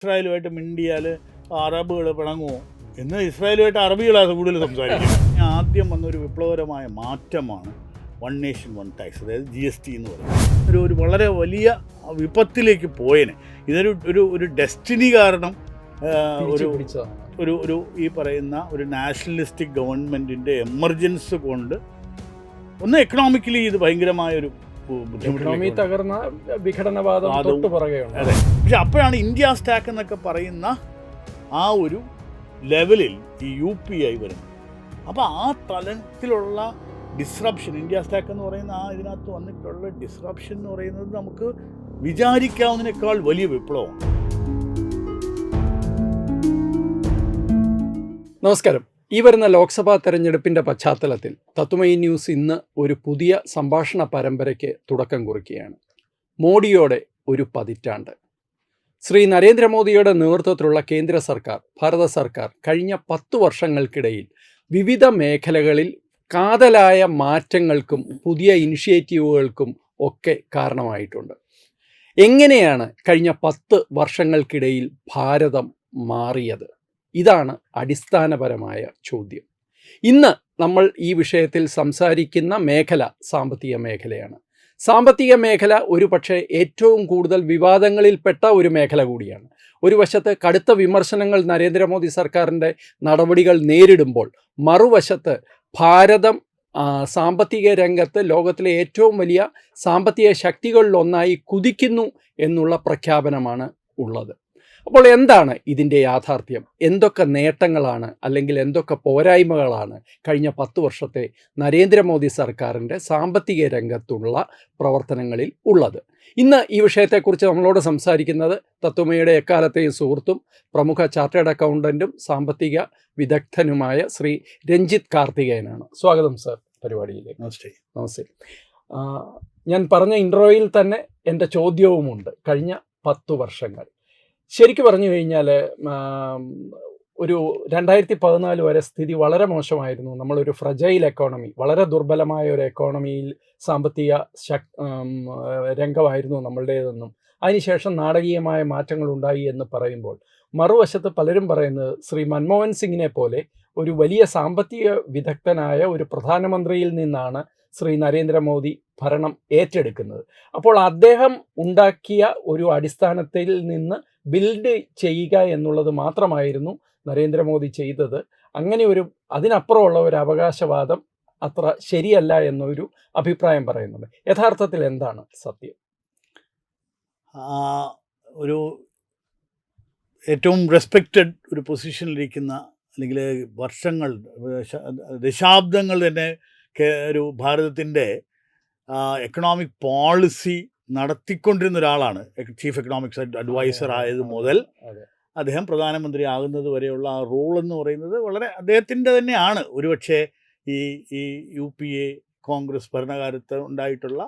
ഇസ്രായേലുമായിട്ട് മിണ്ടിയാൽ അറബുകൾ പിണങ്ങുമോ എന്ന് ഇസ്രായേലുമായിട്ട് അറബികളാണ് കൂടുതൽ സംസാരിക്കുന്നത്. ആദ്യം വന്നൊരു വിപ്ലവകരമായ മാറ്റമാണ് വൺ നേഷൻ വൺ ടാക്സ്, അതായത് GST എന്ന് പറയുന്നത്. ഒരു വളരെ വലിയ വിപത്തിലേക്ക് പോയേനെ. ഇതൊരു ഒരു ഒരു ഡെസ്റ്റിനി കാരണം ഒരു ഈ പറയുന്ന ഒരു നാഷണലിസ്റ്റിക് ഗവൺമെൻറ്റിൻ്റെ എമർജൻസി കൊണ്ട് ഒന്ന് എക്കണോമിക്കലി ഇത് ഭയങ്കരമായൊരു തകർന്ന വിഘടനവാദം. അതെ, പക്ഷെ അപ്പോഴാണ് ഇന്ത്യ സ്റ്റാക്ക് എന്നൊക്കെ പറയുന്ന ആ ഒരു ലെവലിൽ ഈ UPI വരുന്നത്. അപ്പോൾ ആ തലത്തിലുള്ള ഡിസ്റപ്ഷൻ, ഇന്ത്യ സ്റ്റാക്ക് എന്ന് പറയുന്ന ആ ഇതിനകത്ത് വന്നിട്ടുള്ള ഡിസ്റപ്ഷൻ എന്ന് പറയുന്നത് നമുക്ക് വിചാരിക്കാവുന്നതിനേക്കാൾ വലിയ വിപ്ലവമാണ്. നമസ്കാരം. ഈ വരുന്ന ലോക്സഭാ തെരഞ്ഞെടുപ്പിൻ്റെ പശ്ചാത്തലത്തിൽ തത്വമയി ന്യൂസ് ഇന്ന് ഒരു പുതിയ സംഭാഷണ പരമ്പരയ്ക്ക് തുടക്കം കുറിക്കുകയാണ്. മോഡിയോടെ ഒരു പതിറ്റാണ്ട്. ശ്രീ നരേന്ദ്രമോദിയുടെ നേതൃത്വത്തിലുള്ള കേന്ദ്ര സർക്കാർ, ഭാരത സർക്കാർ കഴിഞ്ഞ 10 വർഷങ്ങൾക്കിടയിൽ വിവിധ മേഖലകളിൽ കാതലായ മാറ്റങ്ങൾക്കും പുതിയ ഇനിഷ്യേറ്റീവുകൾക്കും ഒക്കെ കാരണമായിട്ടുണ്ട്. എങ്ങനെയാണ് കഴിഞ്ഞ 10 വർഷങ്ങൾക്കിടയിൽ ഭാരതം മാറിയത്? ഇതാണ് അടിസ്ഥാനപരമായ ചോദ്യം. ഇന്ന് നമ്മൾ ഈ വിഷയത്തിൽ സംസാരിക്കുന്ന മേഖല സാമ്പത്തിക മേഖലയാണ്. സാമ്പത്തിക മേഖല ഒരു പക്ഷേ ഏറ്റവും കൂടുതൽ വിവാദങ്ങളിൽപ്പെട്ട ഒരു മേഖല കൂടിയാണ്. ഒരു വശത്ത് കടുത്ത വിമർശനങ്ങൾ നരേന്ദ്രമോദി സർക്കാരിൻ്റെ നടപടികൾ നേരിടുമ്പോൾ, മറുവശത്ത് ഭാരതം സാമ്പത്തിക രംഗത്ത് ലോകത്തിലെ ഏറ്റവും വലിയ സാമ്പത്തിക ശക്തികളിലൊന്നായി കുതിക്കുന്നു എന്നുള്ള പ്രഖ്യാപനമാണ് ഉള്ളത്. അപ്പോൾ എന്താണ് ഇതിൻ്റെ യാഥാർത്ഥ്യം? എന്തൊക്കെ നേട്ടങ്ങളാണ് അല്ലെങ്കിൽ എന്തൊക്കെ പോരായ്മകളാണ് കഴിഞ്ഞ 10 വർഷത്തെ നരേന്ദ്രമോദി സർക്കാരിൻ്റെ സാമ്പത്തിക രംഗത്തുള്ള പ്രവർത്തനങ്ങളിൽ ഉള്ളത്? ഇന്ന് ഈ വിഷയത്തെക്കുറിച്ച് നമ്മളോട് സംസാരിക്കുന്നത് തത്വമയുടെ എക്കാലത്തെയും സുഹൃത്തും പ്രമുഖ ചാർട്ടേഡ് അക്കൗണ്ടൻറ്റും സാമ്പത്തിക വിദഗ്ധനുമായ ശ്രീ രഞ്ജിത്ത് കാർത്തികേയനാണ്. സ്വാഗതം സർ പരിപാടിയിലേക്ക്. നമസ്തേ. ഞാൻ പറഞ്ഞ ഇൻട്രോയിൽ തന്നെ എൻ്റെ ചോദ്യവുമുണ്ട്. കഴിഞ്ഞ 10 വർഷങ്ങൾ ശരിക്കും പറഞ്ഞു കഴിഞ്ഞാൽ ഒരു 2014 വരെ സ്ഥിതി വളരെ മോശമായിരുന്നു. നമ്മളൊരു ഫ്രജൈൽ എക്കോണമി, വളരെ ദുർബലമായ ഒരു എക്കോണമിയിൽ സാമ്പത്തിക രംഗമായിരുന്നു നമ്മളുടേതെന്നും അതിനുശേഷം നാടകീയമായ മാറ്റങ്ങൾ ഉണ്ടായി എന്ന് പറയുമ്പോൾ, മറുവശത്ത് പലരും പറയുന്നത് ശ്രീ മൻമോഹൻ സിംഗിനെ പോലെ ഒരു വലിയ സാമ്പത്തിക വിദഗ്ധനായ ഒരു പ്രധാനമന്ത്രിയിൽ നിന്നാണ് ശ്രീ നരേന്ദ്രമോദി ഭരണം ഏറ്റെടുക്കുന്നത്. അപ്പോൾ അദ്ദേഹം ഉണ്ടാക്കിയ ഒരു അടിസ്ഥാനത്തിൽ നിന്ന് ബിൽഡ് ചെയ്യുക എന്നുള്ളത് മാത്രമായിരുന്നു നരേന്ദ്രമോദി ചെയ്തത്. അങ്ങനെ അതിനപ്പുറമുള്ള ഒരു അവകാശവാദം അത്ര ശരിയല്ല എന്നൊരു അഭിപ്രായം പറയുന്നുണ്ട്. യഥാർത്ഥത്തിൽ എന്താണ് സത്യം? ഒരു ഏറ്റവും റെസ്പെക്റ്റഡ് ഒരു പൊസിഷനിലിരിക്കുന്ന, അല്ലെങ്കിൽ വർഷങ്ങൾ, ദശാബ്ദങ്ങൾ തന്നെ ഒരു ഭാരതത്തിൻ്റെ എക്കണോമിക് പോളിസി നടത്തിക്കൊണ്ടിരുന്ന ഒരാളാണ്. ചീഫ് എക്കണോമിക്സ് അഡ്വൈസർ ആയത് മുതൽ അദ്ദേഹം പ്രധാനമന്ത്രി ആകുന്നത് വരെയുള്ള ആ റോൾ എന്ന് പറയുന്നത് വളരെ അദ്ദേഹത്തിൻ്റെ തന്നെയാണ്. ഒരുപക്ഷെ ഈ UPA കോൺഗ്രസ് ഭരണകാലത്ത് ഉണ്ടായിട്ടുള്ള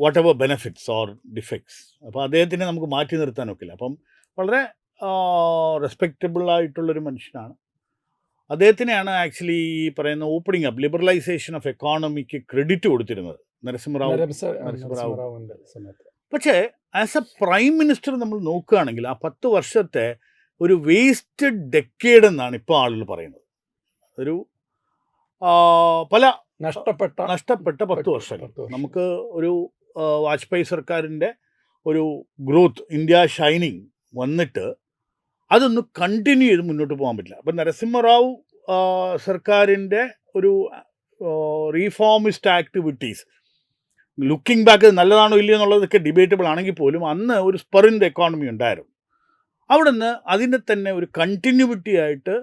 what ever benefits or defects, അപ്പോൾ അദ്ദേഹത്തിനെ നമുക്ക് മാറ്റി നിർത്താൻ ഒക്കില്ല. അപ്പം വളരെ റെസ്പെക്റ്റബിൾ ആയിട്ടുള്ളൊരു മനുഷ്യനാണ്. അദ്ദേഹത്തിനെയാണ് ആക്ച്വലി ഈ പറയുന്ന opening up, liberalisation of economic credit കൊടുത്തിരുന്നത് നരസിംഹറാവുവിൻ്റെ സമയത്ത്. പക്ഷേ ആസ് എ പ്രൈം മിനിസ്റ്റർ നമ്മൾ നോക്കുകയാണെങ്കിൽ ആ 10 വർഷത്തെ ഒരു വേസ്റ്റഡ് ഡെക്കേഡ് എന്നാണ് ഇപ്പോൾ ആളുകൾ പറയുന്നത്. ഒരു പല നഷ്ടപ്പെട്ട 10 വർഷങ്ങൾ. നമുക്ക് ഒരു വാജ്പേയി സർക്കാരിൻ്റെ ഒരു ഗ്രോത്ത്, ഇന്ത്യ ഷൈനിങ് വന്നിട്ട് അതൊന്ന് കണ്ടിന്യൂ ചെയ്ത് മുന്നോട്ട് പോകാൻ പറ്റില്ല. അപ്പം നരസിംഹറാവു സർക്കാരിൻ്റെ ഒരു റീഫോമിസ്റ്റ് ആക്ടിവിറ്റീസ്, ലുക്കിംഗ് ബാക്ക് നല്ലതാണോ ഇല്ലയോ എന്നുള്ളതൊക്കെ ഡിബേറ്റബിൾ ആണെങ്കിൽ പോലും അന്ന് ഒരു സ്പറിൻ്റെ എക്കോണമി ഉണ്ടായിരുന്നു. അവിടെ നിന്ന് അതിൻ്റെ തന്നെ ഒരു കണ്ടിന്യൂവിറ്റി ആയിട്ട്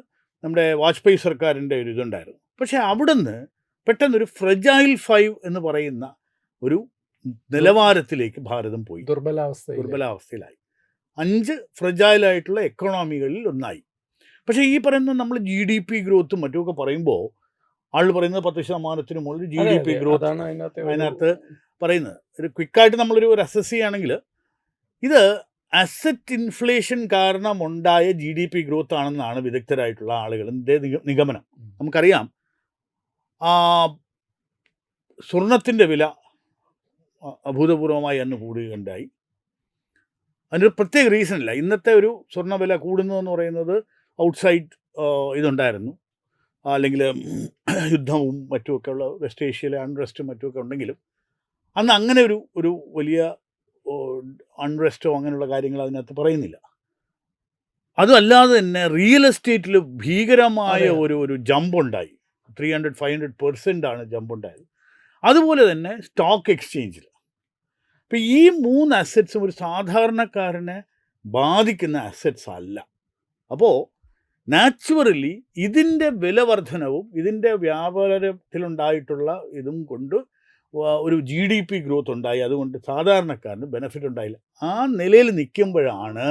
നമ്മുടെ വാജ്പേയി സർക്കാരിൻ്റെ ഒരു ഇതുണ്ടായിരുന്നു. പക്ഷേ അവിടെ നിന്ന് പെട്ടെന്നൊരു ഫ്രജൈൽ 5 എന്ന് പറയുന്ന ഒരു നിലവാരത്തിലേക്ക് ഭാരതം പോയി. ദുർബലാവസ്ഥയിലായി. 5 ഫ്രജൈലായിട്ടുള്ള എക്കോണമികളിൽ ഒന്നായി. പക്ഷേ ഈ പറയുന്ന നമ്മൾ GDP ഗ്രോത്തും മറ്റുമൊക്കെ പറയുമ്പോൾ ആൾ പറയുന്നത് 10% മുകളിൽ GDP ഗ്രോത്ത് ആണ് അതിനകത്ത് പറയുന്നത്. ഒരു ക്വിക്കായിട്ട് നമ്മളൊരു അസസ് ചെയ്യുകയാണെങ്കിൽ ഇത് അസറ്റ് ഇൻഫ്ലേഷൻ കാരണം ഉണ്ടായ GDP ഗ്രോത്ത് ആണെന്നാണ് വിദഗ്ധരായിട്ടുള്ള ആളുകളുടെ നിഗമനം. നമുക്കറിയാം സ്വർണത്തിൻ്റെ വില അഭൂതപൂർവമായി അന്ന് കൂടുകയുണ്ടായി. അതിനൊരു പ്രത്യേക റീസൺ ഇല്ല. ഇന്നത്തെ ഒരു സ്വർണ്ണവില കൂടുന്നതെന്ന് പറയുന്നത് ഔട്ട്സൈഡ് ഇതുണ്ടായിരുന്നു, അല്ലെങ്കിൽ യുദ്ധവും മറ്റുമൊക്കെ ഉള്ള വെസ്റ്റ് ഏഷ്യയിലെ അൺറെസ്റ്റും മറ്റുമൊക്കെ ഉണ്ടെങ്കിലും അന്ന് അങ്ങനെ ഒരു വലിയ അൺറെസ്റ്റോ അങ്ങനെയുള്ള കാര്യങ്ങൾ അതിനകത്ത് പറയുന്നില്ല. അതുമല്ലാതെ തന്നെ റിയൽ എസ്റ്റേറ്റിൽ ഭീകരമായ ഒരു ജമ്പ് ഉണ്ടായി. 300-500% ആണ് ജമ്പ് ഉണ്ടായത്. അതുപോലെ തന്നെ സ്റ്റോക്ക് എക്സ്ചേഞ്ചിൽ. ഇപ്പം ഈ 3 അസറ്റ്സും ഒരു സാധാരണക്കാരനെ ബാധിക്കുന്ന അസറ്റ്സ് അല്ല. അപ്പോൾ നാച്ചുറലി ഇതിൻ്റെ വില വർധനവും ഇതിൻ്റെ വ്യാപാരത്തിലുണ്ടായിട്ടുള്ള ഇതും കൊണ്ട് ഒരു GDP ഗ്രോത്ത് ഉണ്ടായി. അതുകൊണ്ട് സാധാരണക്കാരന് ബെനിഫിറ്റ് ഉണ്ടായില്ല. ആ നിലയിൽ നിൽക്കുമ്പോഴാണ്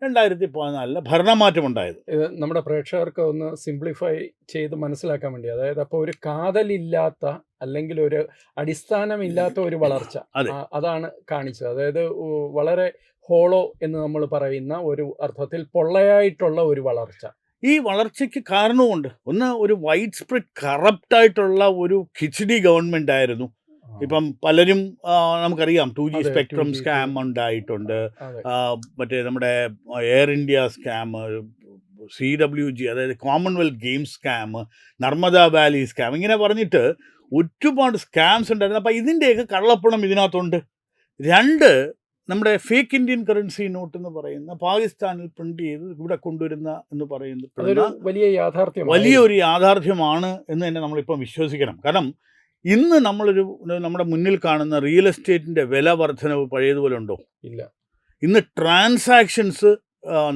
2014 ഭരണമാറ്റം ഉണ്ടായത്. ഇത് നമ്മുടെ പ്രേക്ഷകർക്ക് ഒന്ന് സിംപ്ലിഫൈ ചെയ്ത് മനസ്സിലാക്കാൻ വേണ്ടി, അതായത് അപ്പോൾ ഒരു കാതലില്ലാത്ത അല്ലെങ്കിൽ ഒരു അടിസ്ഥാനമില്ലാത്ത ഒരു വളർച്ച അതാണ് കാണിച്ചത്. അതായത് വളരെ ഹോളോ എന്ന് നമ്മൾ പറയുന്ന ഒരു അർത്ഥത്തിൽ പൊള്ളയായിട്ടുള്ള ഒരു വളർച്ച. ഈ വളർച്ചയ്ക്ക് കാരണവുമുണ്ട്. ഒന്ന്, ഒരു വൈഡ് സ്പ്രെഡ് കറപ്റ്റായിട്ടുള്ള ഒരു കിച്ചടി ഗവൺമെൻറ് ആയിരുന്നു. ഇപ്പം പലരും നമുക്കറിയാം 2G സ്പെക്ട്രം സ്കാം ഉണ്ടായിട്ടുണ്ട്, മറ്റേ നമ്മുടെ എയർ ഇന്ത്യ സ്കാം, CWG അതായത് Commonwealth games scam, Narmada Valley scam, ഇങ്ങനെ പറഞ്ഞിട്ട് ഒരുപാട് സ്കാംസ് ഉണ്ടായിരുന്നു. അപ്പം ഇതിൻ്റെയൊക്കെ കള്ളപ്പണം ഇതിനകത്തുണ്ട്. 2, നമ്മുടെ ഫേക്ക് ഇന്ത്യൻ കറൻസി നോട്ട് എന്ന് പറയുന്ന പാകിസ്ഥാനിൽ പ്രിന്റ് ചെയ്ത് ഇവിടെ കൊണ്ടുവരുന്ന എന്ന് പറയുന്നത് വലിയൊരു യാഥാർത്ഥ്യമാണ് എന്ന് തന്നെ നമ്മളിപ്പം വിശ്വസിക്കണം. കാരണം ഇന്ന് നമ്മുടെ മുന്നിൽ കാണുന്ന റിയൽ എസ്റ്റേറ്റിൻ്റെ വില വർധനവ് പഴയതുപോലെ ഉണ്ടോ? ഇല്ല. ഇന്ന് ട്രാൻസാക്ഷൻസ്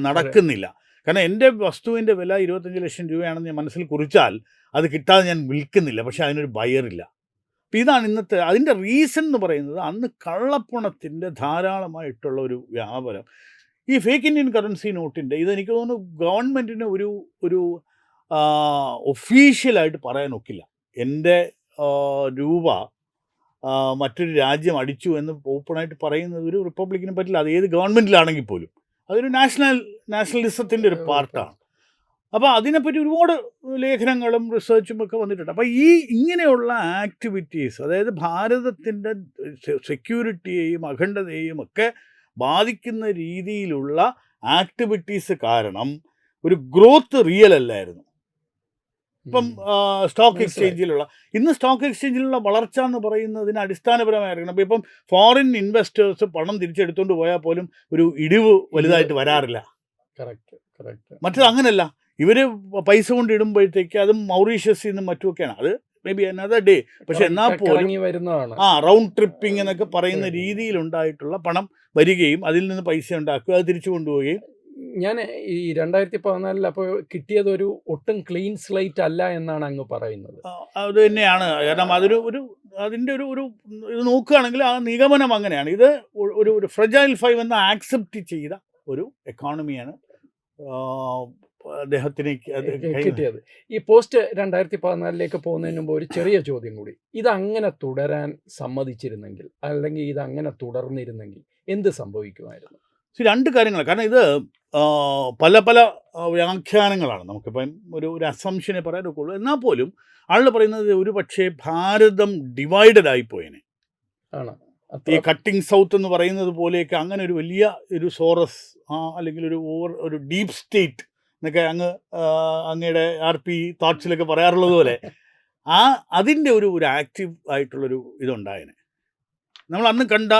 നടക്കുന്നില്ല. കാരണം എൻ്റെ വസ്തുവിൻ്റെ വില 25 ലക്ഷം രൂപയാണെന്ന് ഞാൻ മനസ്സിൽ കുറിച്ചാൽ അത് കിട്ടാതെ ഞാൻ വിൽക്കുന്നില്ല, പക്ഷേ അതിനൊരു ബയറില്ല. അപ്പം ഇതാണ് ഇന്നത്തെ അതിൻ്റെ റീസൺ എന്ന് പറയുന്നത്. അന്ന് കള്ളപ്പണത്തിൻ്റെ ധാരാളമായിട്ടുള്ള ഒരു വ്യാപാരം. ഈ ഫേക്ക് ഇന്ത്യൻ കറൻസി നോട്ടിൻ്റെ ഇതെനിക്ക് തോന്നുന്നു ഗവൺമെൻറ്റിന് ഒരു ഒഫീഷ്യലായിട്ട് പറയാൻ ഒക്കില്ല. എൻ്റെ രൂപ മറ്റൊരു രാജ്യം അടിച്ചു എന്ന് ഓപ്പണായിട്ട് പറയുന്നത് ഒരു റിപ്പബ്ലിക്കിന് പറ്റില്ല. അത് ഏത് ഗവൺമെൻറ്റിലാണെങ്കിൽ പോലും അതൊരു നാഷണലിസത്തിൻ്റെ ഒരു പാർട്ടാണ്. അപ്പോൾ അതിനെപ്പറ്റി ഒരുപാട് ലേഖനങ്ങളും റിസർച്ചും ഒക്കെ വന്നിട്ടുണ്ട്. അപ്പോൾ ഇങ്ങനെയുള്ള ആക്ടിവിറ്റീസ്, അതായത് ഭാരതത്തിൻ്റെ സെക്യൂരിറ്റിയെയും അഖണ്ഡതയെയും ഒക്കെ ബാധിക്കുന്ന രീതിയിലുള്ള ആക്ടിവിറ്റീസ് കാരണം ഒരു ഗ്രോത്ത് റിയൽ അല്ലായിരുന്നു. ഇപ്പം സ്റ്റോക്ക് എക്സ്ചേഞ്ചിലുള്ള വളർച്ച എന്ന് പറയുന്നതിന് അടിസ്ഥാനപരമായിരിക്കണം. അപ്പോൾ ഇപ്പം ഫോറിൻ ഇൻവെസ്റ്റേഴ്സ് പണം തിരിച്ചെടുത്തുകൊണ്ട് പോയാൽ പോലും ഒരു ഇടിവ് വലുതായിട്ട് വരാറില്ല. മറ്റത് അങ്ങനെയല്ല. ഇവർ പൈസ കൊണ്ട് ഇടുമ്പോഴത്തേക്ക് അതും മൗറീഷ്യസിൽ നിന്നും മറ്റുമൊക്കെയാണ്. അത് മേ ബി അനദർ ഡേ. പക്ഷെ എന്നാൽ പോലും റൗണ്ട് ട്രിപ്പിംഗ് എന്നൊക്കെ പറയുന്ന രീതിയിലുണ്ടായിട്ടുള്ള പണം വരികയും അതിൽ നിന്ന് പൈസ ഉണ്ടാക്കുക, അത് തിരിച്ചു കൊണ്ടുപോവുകയും. ഞാൻ ഈ 2014 അപ്പോൾ കിട്ടിയത് ഒരു ഒട്ടും ക്ലീൻ സ്ലൈറ്റ് അല്ല എന്നാണ് അങ്ങ് പറയുന്നത്. അത് തന്നെയാണ്. കാരണം അതിൻ്റെ ഒരു ഇത് നോക്കുകയാണെങ്കിൽ ആ നിഗമനം അങ്ങനെയാണ്. ഇത് ഒരു ഫ്രജൈൽ 5 എന്ന് ആക്സെപ്റ്റ് ചെയ്ത ഒരു എക്കോണമിയാണ് അദ്ദേഹത്തിന് കിട്ടിയത്. ഈ പോസ്റ്റ് 2014 പോകുന്നതിന് മുമ്പ് ഒരു ചെറിയ ചോദ്യം കൂടി. ഇതങ്ങനെ തുടരാൻ സമ്മതിച്ചിരുന്നെങ്കിൽ, അല്ലെങ്കിൽ ഇതങ്ങനെ തുടർന്നിരുന്നെങ്കിൽ എന്ത് സംഭവിക്കുമായിരുന്നു? 2 കാര്യങ്ങൾ. കാരണം ഇത് പല വ്യാഖ്യാനങ്ങളാണ്. നമുക്കിപ്പം ഒരു അസംഷനെ പറയാനൊക്കെ ഉള്ളൂ. എന്നാൽ പോലും ആളുകൾ പറയുന്നത് ഒരു പക്ഷേ ഭാരതം ഡിവൈഡഡ് ആയിപ്പോയേനെ. ഈ കട്ടിങ് സൗത്ത് എന്ന് പറയുന്നത് പോലെയൊക്കെ അങ്ങനെ ഒരു വലിയ ഒരു സോറസ് അല്ലെങ്കിൽ ഒരു ഡീപ്പ് സ്റ്റേറ്റ് എന്നൊക്കെ അങ്ങയുടെ RP തോട്ട്സിലൊക്കെ പറയാറുള്ളത് പോലെ അതിൻ്റെ ഒരു ആക്റ്റീവ് ആയിട്ടുള്ളൊരു ഇതുണ്ടായേനെ. നമ്മൾ അന്ന് കണ്ട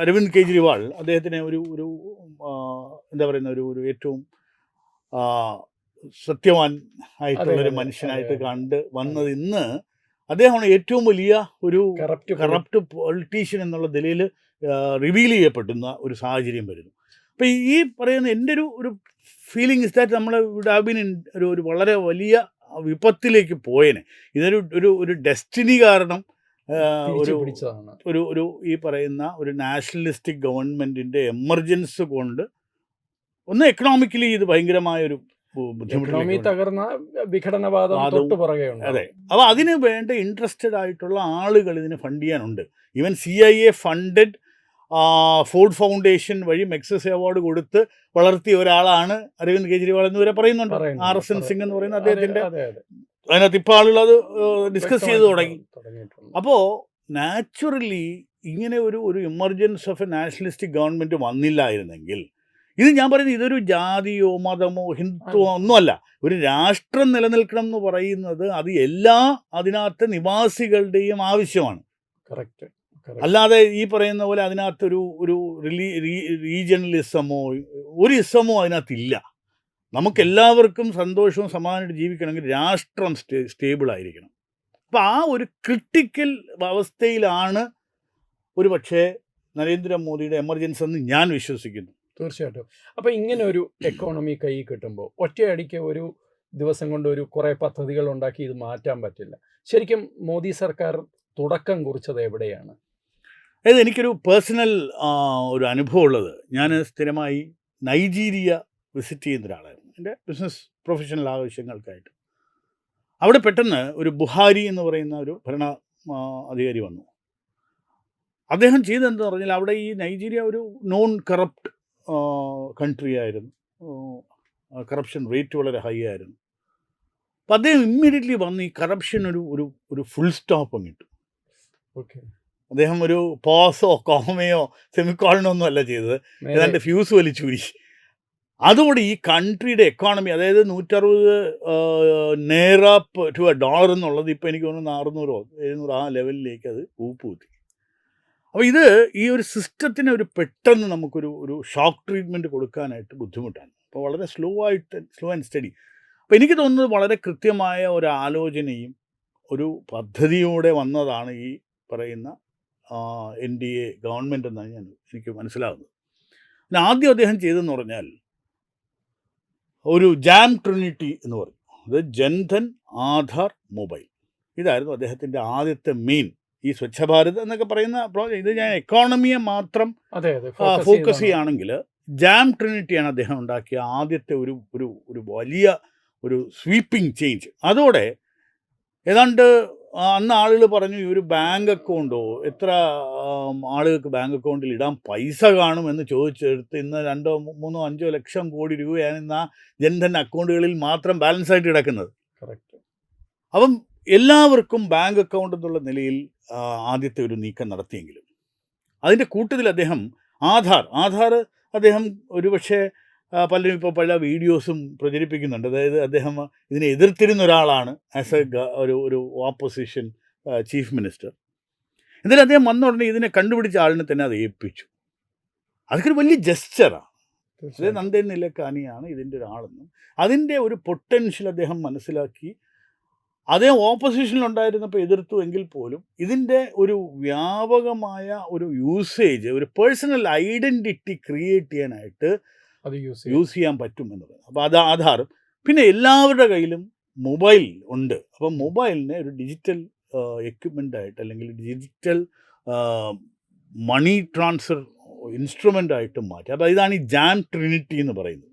അരവിന്ദ് കെജ്രിവാൾ അദ്ദേഹത്തിനെ ഒരു എന്താ പറയുന്ന ഒരു ഏറ്റവും സത്യവാൻ ആയിട്ടുള്ളൊരു മനുഷ്യനായിട്ട് കണ്ട് വന്നത് ഇന്ന് അദ്ദേഹമാണ് ഏറ്റവും വലിയ ഒരു കറപ്റ്റ് പൊളിറ്റീഷ്യൻ എന്നുള്ള നിലയിൽ റിവീൽ ചെയ്യപ്പെടുന്ന ഒരു സാഹചര്യം വരുന്നു. അപ്പോൾ ഈ പറയുന്ന എൻ്റെ ഒരു ഫീലിംഗ് ഇസ് ദാറ്റ് നമ്മൾ വുഡ് ഹാവ് ബീൻ ഒരു വളരെ വലിയ വിപത്തിലേക്ക് പോയേനെ. ഇതൊരു ഡെസ്റ്റിനി കാരണം ഒരു ഈ പറയുന്ന ഒരു നാഷണലിസ്റ്റിക് ഗവൺമെൻറ്റിൻ്റെ എമർജൻസ് കൊണ്ട് ഒന്ന് എക്കണോമിക്കലി ഇത് ഭയങ്കരമായൊരു അതെ. അപ്പോൾ അതിന് വേണ്ട ഇൻട്രസ്റ്റഡ് ആയിട്ടുള്ള ആളുകൾ ഇതിന് ഫണ്ട് ചെയ്യാനുണ്ട്. Even CIA funded Ford foundation വഴി മെക്സസ് അവാർഡ് കൊടുത്ത് വളർത്തിയ ഒരാളാണ് അരവിന്ദ് കെജ്രിവാൾ എന്ന് വരെ പറയുന്നുണ്ട്. RSN സിംഗ് എന്ന് പറയുന്ന അദ്ദേഹത്തിൻ്റെ അതിനകത്ത് ഇപ്പോൾ ആളുകൾ അത് ഡിസ്കസ് ചെയ്ത് തുടങ്ങി. അപ്പോൾ നാച്ചുറലി ഇങ്ങനെ ഒരു emergency of a nationalistic government വന്നില്ലായിരുന്നെങ്കിൽ, ഇത് ഞാൻ പറയുന്നത് ഇതൊരു ജാതിയോ മതമോ ഹിന്ദുവോ ഒന്നുമല്ല, ഒരു രാഷ്ട്രം നിലനിൽക്കണം എന്ന് പറയുന്നത് അത് എല്ലാ അതിനകത്ത് നിവാസികളുടെയും ആവശ്യമാണ്. കറക്റ്റ്. അല്ലാതെ ഈ പറയുന്ന പോലെ അതിനകത്തൊരു റീജിയണലിസമോ ഒരു ഇസമോ അതിനകത്തില്ല. നമുക്കെല്ലാവർക്കും സന്തോഷവും സമാധാനമായിട്ട് ജീവിക്കണമെങ്കിൽ രാഷ്ട്രം സ്റ്റേബിൾ ആയിരിക്കണം. അപ്പോൾ ആ ഒരു ക്രിട്ടിക്കൽ അവസ്ഥയിലാണ് ഒരു പക്ഷേ നരേന്ദ്രമോദിയുടെ എമർജൻസി എന്ന് ഞാൻ വിശ്വസിക്കുന്നു. തീർച്ചയായിട്ടും. അപ്പോൾ ഇങ്ങനെ ഒരു എക്കോണമി കൈ കിട്ടുമ്പോൾ ഒറ്റയടിക്ക് ഒരു ദിവസം കൊണ്ട് ഒരു കുറേ പദ്ധതികൾ ഉണ്ടാക്കി ഇത് മാറ്റാൻ പറ്റില്ല. ശരിക്കും മോദി സർക്കാർ തുടക്കം കുറിച്ചത് എവിടെയാണ്? അതായത് എനിക്കൊരു പേഴ്സണൽ ഒരു അനുഭവം ഉള്ളത്, ഞാൻ സ്ഥിരമായി നൈജീരിയ വിസിറ്റ് ചെയ്യുന്ന ഒരാളായിരുന്നു എൻ്റെ ബിസിനസ് പ്രൊഫഷണൽ ആവശ്യങ്ങൾക്കായിട്ട്. അവിടെ പെട്ടെന്ന് ഒരു ബുഹാരി എന്ന് പറയുന്ന ഒരു ഭരണ അധികാരി വന്നു. അദ്ദേഹം ചെയ്തതെന്ന് പറഞ്ഞാൽ അവിടെ ഈ നൈജീരിയ ഒരു നോൺ കറപ്റ്റ് കൺട്രി ആയിരുന്നു, കറപ്ഷൻ റേറ്റ് വളരെ ഹൈ ആയിരുന്നു. അപ്പം അദ്ദേഹം ഇമ്മീഡിയറ്റ്ലി വന്ന് ഈ കറപ്ഷൻ ഒരു ഫുൾ സ്റ്റോപ്പ് അങ്ങിട്ടു. ഓക്കെ. അദ്ദേഹം ഒരു പോസോ കോമയോ സെമിക്കോളനോ ഒന്നും അല്ല ചെയ്തത്, ഏതാണ്ട് ഫ്യൂസ് വലിച്ചൂരി. അതോടെ ഈ കൺട്രിയുടെ എക്കോണമി, അതായത് 160 നേറ ടു $1 എന്നുള്ളത് ഇപ്പോൾ എനിക്ക് തോന്നുന്നു 600-700 ആ ലെവലിലേക്ക് അത് ഊപ്പുകുത്തി. അപ്പോൾ ഇത് ഈ ഒരു സിസ്റ്റത്തിന് ഒരു പെട്ടെന്ന് നമുക്കൊരു ഷോക്ക് ട്രീറ്റ്മെൻറ്റ് കൊടുക്കാനായിട്ട് ബുദ്ധിമുട്ടാണ്. അപ്പോൾ വളരെ സ്ലോ ആൻഡ് സ്റ്റഡി. അപ്പോൾ എനിക്ക് തോന്നുന്നത് വളരെ കൃത്യമായ ഒരു ആലോചനയും ഒരു പദ്ധതിയോടെ വന്നതാണ് ഈ പറയുന്ന NDA ഗവൺമെൻറ് എന്നാണ് എനിക്ക് മനസ്സിലാകുന്നത്. പിന്നെ ആദ്യം അദ്ദേഹം ചെയ്തതെന്ന് പറഞ്ഞാൽ ഒരു ജാം ട്രിനിറ്റി എന്ന് പറയും, അത് ജൻധൻ ആധാർ മൊബൈൽ. ഇതായിരുന്നു അദ്ദേഹത്തിൻ്റെ ആദ്യത്തെ മെയിൻ ഈ സ്വച്ഛ ഭാരത് എന്നൊക്കെ പറയുന്ന പ്രോജക്റ്റ്. ഇത് ഞാൻ എക്കോണമിയെ മാത്രം ഫോക്കസ് ചെയ്യുകയാണെങ്കിൽ ജാം ട്രിനിറ്റിയാണ് അദ്ദേഹം ഉണ്ടാക്കിയ ആദ്യത്തെ ഒരു വലിയ ഒരു സ്വീപ്പിംഗ് ചേഞ്ച്. അതോടെ ഏതാണ്ട് അന്ന് ആളുകൾ പറഞ്ഞു ഈ ഒരു ബാങ്ക് അക്കൗണ്ടോ എത്ര ആളുകൾക്ക് ബാങ്ക് അക്കൗണ്ടിൽ ഇടാൻ പൈസ കാണുമെന്ന് ചോദിച്ചെടുത്ത് ഇന്ന് 2, 3, 5 ലക്ഷം കോടി രൂപയാണ് ഇന്ന് ആ ജൻധൻ അക്കൗണ്ടുകളിൽ മാത്രം ബാലൻസ് ആയിട്ട് കിടക്കുന്നത്. കറക്റ്റ്. അപ്പം എല്ലാവർക്കും ബാങ്ക് അക്കൗണ്ട് എന്നുള്ള നിലയിൽ ആദ്യത്തെ ഒരു നീക്കം നടത്തിയെങ്കിലും അതിൻ്റെ കൂട്ടത്തിൽ അദ്ദേഹം ആധാർ അദ്ദേഹം ഒരുപക്ഷെ പലരും ഇപ്പോൾ പല വീഡിയോസും പ്രചരിപ്പിക്കുന്നുണ്ട്. അതായത് അദ്ദേഹം ഇതിനെ എതിർത്തിരുന്ന ഒരാളാണ് ആസ് ഒരു ഓപ്പോസിഷൻ ചീഫ് മിനിസ്റ്റർ. എന്നാലും അദ്ദേഹം വന്ന ഉടനെ ഇതിനെ കണ്ടുപിടിച്ച ആളിനെ തന്നെ അത് ഏൽപ്പിച്ചു. അതൊക്കെ ഒരു വലിയ ജസ്റ്ററാണ്. അതായത് നന്ദൻ നിലക്കാനിയാണ് ഇതിൻ്റെ ഒരാളെന്നും അതിൻ്റെ ഒരു പൊട്ടൻഷ്യൽ അദ്ദേഹം മനസ്സിലാക്കി. അദ്ദേഹം ഓപ്പോസിഷനിലുണ്ടായിരുന്നപ്പോൾ എതിർത്തു എങ്കിൽ പോലും ഇതിൻ്റെ ഒരു വ്യാപകമായ ഒരു യൂസേജ്, ഒരു പേഴ്സണൽ ഐഡൻറ്റിറ്റി ക്രിയേറ്റ് ചെയ്യാനായിട്ട് അത് യൂസ് ചെയ്യാൻ പറ്റും എന്നത്. അപ്പോൾ അത് ആധാറും പിന്നെ എല്ലാവരുടെ കയ്യിലും മൊബൈൽ ഉണ്ട്. അപ്പം മൊബൈലിനെ ഒരു ഡിജിറ്റൽ എക്യുപ്മെൻ്റ് ആയിട്ട് അല്ലെങ്കിൽ ഡിജിറ്റൽ മണി ട്രാൻസ്ഫർ ഇൻസ്ട്രുമെൻ്റ് ആയിട്ട് മാറ്റി. അപ്പോൾ ഇതാണ് ഈ ജാം ട്രിനിറ്റി എന്ന് പറയുന്നത്.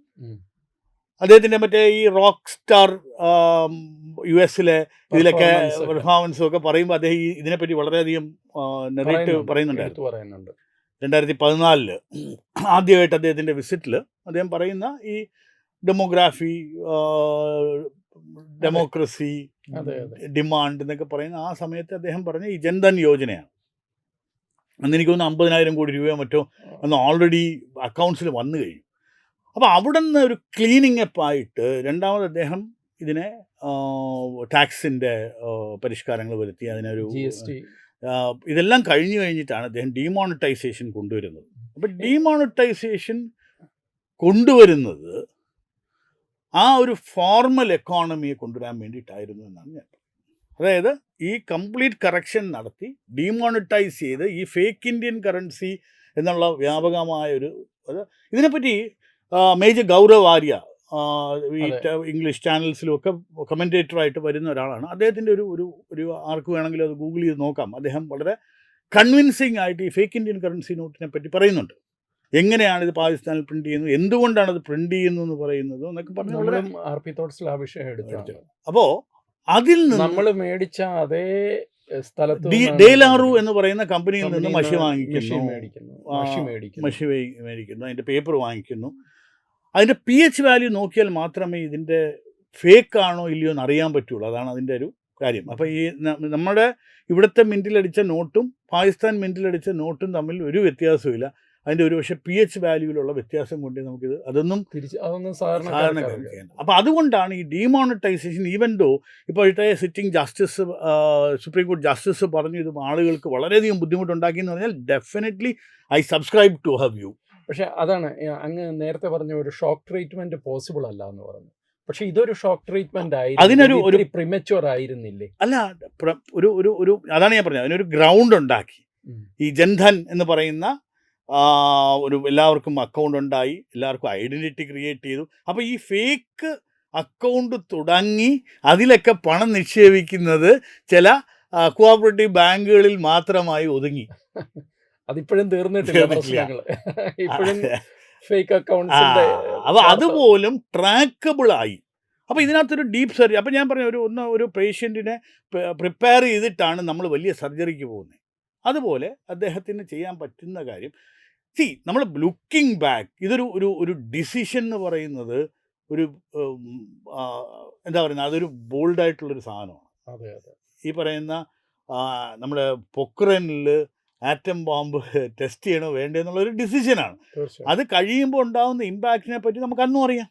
അദ്ദേഹത്തിൻ്റെ മറ്റേ ഈ റോക്ക് സ്റ്റാർ US-ലെ ഇതിലൊക്കെ പെർഫോമൻസും ഒക്കെ പറയുമ്പോൾ അദ്ദേഹം ഇതിനെപ്പറ്റി വളരെയധികം നെഗറ്റീവ് പറയുന്നുണ്ട്. 2014 ആദ്യമായിട്ട് അദ്ദേഹത്തിൻ്റെ വിസിറ്റിൽ അദ്ദേഹം പറയുന്ന ഈ ഡെമോക്രസി ഡിമാൻഡ് എന്നൊക്കെ പറയുന്ന ആ സമയത്ത് അദ്ദേഹം പറഞ്ഞ ഈ ജൻധൻ യോജനയാണ്. അന്ന് എനിക്ക് തോന്നുന്നു 50,000 കോടി രൂപയോ മറ്റോ അന്ന് ഓൾറെഡി അക്കൗണ്ട്സിൽ വന്നു കഴിഞ്ഞു. അപ്പോൾ അവിടെ നിന്ന് ഒരു ക്ലീനിങ് അപ്പ് ആയിട്ട് രണ്ടാമത് അദ്ദേഹം ഇതിനെ ടാക്സിൻ്റെ പരിഷ്കാരങ്ങൾ വരുത്തി, അതിനൊരു GST ഇതെല്ലാം കഴിഞ്ഞിട്ടാണ് അദ്ദേഹം ഡീമോണിറ്റൈസേഷൻ കൊണ്ടുവരുന്നത്. അപ്പോൾ ഡീമോണിറ്റൈസേഷൻ കൊണ്ടുവരുന്നത് ആ ഒരു ഫോർമൽ എക്കോണമിയെ കൊണ്ടുവരാൻ വേണ്ടിയിട്ടായിരുന്നു എന്നാണ് ഞാൻ പറയുന്നത്. അതായത് ഈ കംപ്ലീറ്റ് കറക്ഷൻ നടത്തി ഡീമോണിറ്റൈസ് ചെയ്ത് ഈ ഫേക്ക് ഇന്ത്യൻ കറൻസി എന്നുള്ള വ്യാപകമായൊരു ഇതിനെപ്പറ്റി മേജർ ഗൗരവ് ആര്യ ഈ ഇംഗ്ലീഷ് ചാനൽസിലും ഒക്കെ കമൻറ്റേറ്ററായിട്ട് വരുന്ന ഒരാളാണ്. അദ്ദേഹത്തിൻ്റെ ഒരു ആർക്ക് വേണമെങ്കിലും അത് ഗൂഗിൾ ചെയ്ത് നോക്കാം. അദ്ദേഹം വളരെ കൺവിൻസിങ് ആയിട്ട് ഈ ഫേക്ക് ഇന്ത്യൻ കറൻസി നോട്ടിനെ പറ്റി പറയുന്നുണ്ട്. എങ്ങനെയാണ് ഇത് പാകിസ്ഥാനിൽ പ്രിന്റ് ചെയ്യുന്നത്, എന്തുകൊണ്ടാണ് അത് പ്രിന്റ് ചെയ്യുന്നത് എന്ന് പറയുന്നത് എന്നൊക്കെ പറഞ്ഞു. അപ്പോൾ അതിൽ നിന്ന് നമ്മൾ മേടിച്ച അതേ സ്ഥലത്ത് ഡേലാറു എന്ന് പറയുന്ന കമ്പനിയിൽ നിന്ന് മഷി മേടിക്കുന്നു, അതിൻ്റെ പേപ്പർ വാങ്ങിക്കുന്നു. അതിൻ്റെ PH വാല്യൂ നോക്കിയാൽ മാത്രമേ ഇതിൻ്റെ ഫേക്ക് ആണോ ഇല്ലയോ എന്ന് അറിയാൻ പറ്റുള്ളൂ. അതാണ് അതിൻ്റെ ഒരു കാര്യം. അപ്പോൾ ഈ നമ്മുടെ ഇവിടുത്തെ മിൻറ്റിലടിച്ച നോട്ടും പാകിസ്ഥാൻ മിൻറ്റിലടിച്ച നോട്ടും തമ്മിൽ ഒരു വ്യത്യാസമില്ല. അതിൻ്റെ ഒരു പക്ഷേ pH വാല്യൂവിലുള്ള വ്യത്യാസം കൊണ്ട് നമുക്കിത് അതൊന്നും അതൊന്നും സാധാരണക്കാരൻ ചെയ്യേണ്ട. അപ്പോൾ അതുകൊണ്ടാണ് ഈ ഡീമോണിറ്റൈസേഷൻ ഈവൻ ദോ ഇപ്പോഴത്തെ സിറ്റിംഗ് ജസ്റ്റിസ് സുപ്രീം കോടതി ജസ്റ്റിസ് പറഞ്ഞു ഇത് ആളുകൾക്ക് വളരെയധികം ബുദ്ധിമുട്ടുണ്ടാക്കി എന്ന് പറഞ്ഞാൽ definitely I subscribe to her view. പക്ഷെ അതാണ് അങ്ങ് നേരത്തെ പറഞ്ഞ ഒരു ഷോക്ക് ട്രീറ്റ്മെന്റ് പോസിബിൾ അല്ല എന്ന് പറഞ്ഞു. പക്ഷെ ഇതൊരു ഷോക്ക് ട്രീറ്റ്മെന്റ് അതിനൊരു ആയിരുന്നു, പ്രിമച്വർ ആയിരുന്നില്ലേ? അല്ല, ഒരു ഒരു ഒരു അതാണ് ഞാൻ പറഞ്ഞത്, അതിനൊരു ഗ്രൗണ്ട് ഉണ്ടാക്കി. ഈ ജൻധൻ എന്ന് പറയുന്ന ഒരു എല്ലാവർക്കും അക്കൗണ്ട് ഉണ്ടായി, എല്ലാവർക്കും ഐഡൻറ്റിറ്റി ക്രിയേറ്റ് ചെയ്തു. അപ്പോൾ ഈ ഫേക്ക് അക്കൗണ്ട് തുടങ്ങി അതിലൊക്കെ പണം നിക്ഷേപിക്കുന്നത് ചില കോഓപ്പറേറ്റീവ് ബാങ്കുകളിൽ മാത്രമായി ഒതുങ്ങി. അതിപ്പോഴും തീർന്നിട്ടില്ല പ്രശ്നങ്ങൾ. ഇപ്പോഴും ഫേക്ക് അക്കൗണ്ട്സിന്റെ അപ്പോൾ അതുപോലും ട്രാക്കബിളായി. അപ്പോൾ ഇതിനകത്തൊരു ഡീപ്പ് സർജറി. അപ്പോൾ ഞാൻ പറഞ്ഞു ഒരു പേഷ്യൻറ്റിനെ പ്രിപ്പയർ ചെയ്തിട്ടാണ് നമ്മൾ വലിയ സർജറിക്ക് പോകുന്നത്. അതുപോലെ അദ്ദേഹത്തിന് ചെയ്യാൻ പറ്റുന്ന കാര്യം നമ്മൾ ലുക്കിംഗ് ബാക്ക് ഇതൊരു ഒരു ഒരു ഡിസിഷൻ എന്ന് പറയുന്നത് ഒരു എന്താ പറയുന്നത്, അതൊരു ബോൾഡായിട്ടുള്ളൊരു സാധനമാണ്. അതെ അതെ. ഈ പറയുന്ന നമ്മുടെ പൊക്രനിൽ ആറ്റം ബോംബ് ടെസ്റ്റ് ചെയ്യണോ വേണ്ടോ എന്നുള്ളൊരു ഡിസിഷനാണ്. അത് കഴിയുമ്പോൾ ഉണ്ടാകുന്ന ഇമ്പാക്റ്റിനെ പറ്റി നമുക്ക് അന്നും അറിയാം.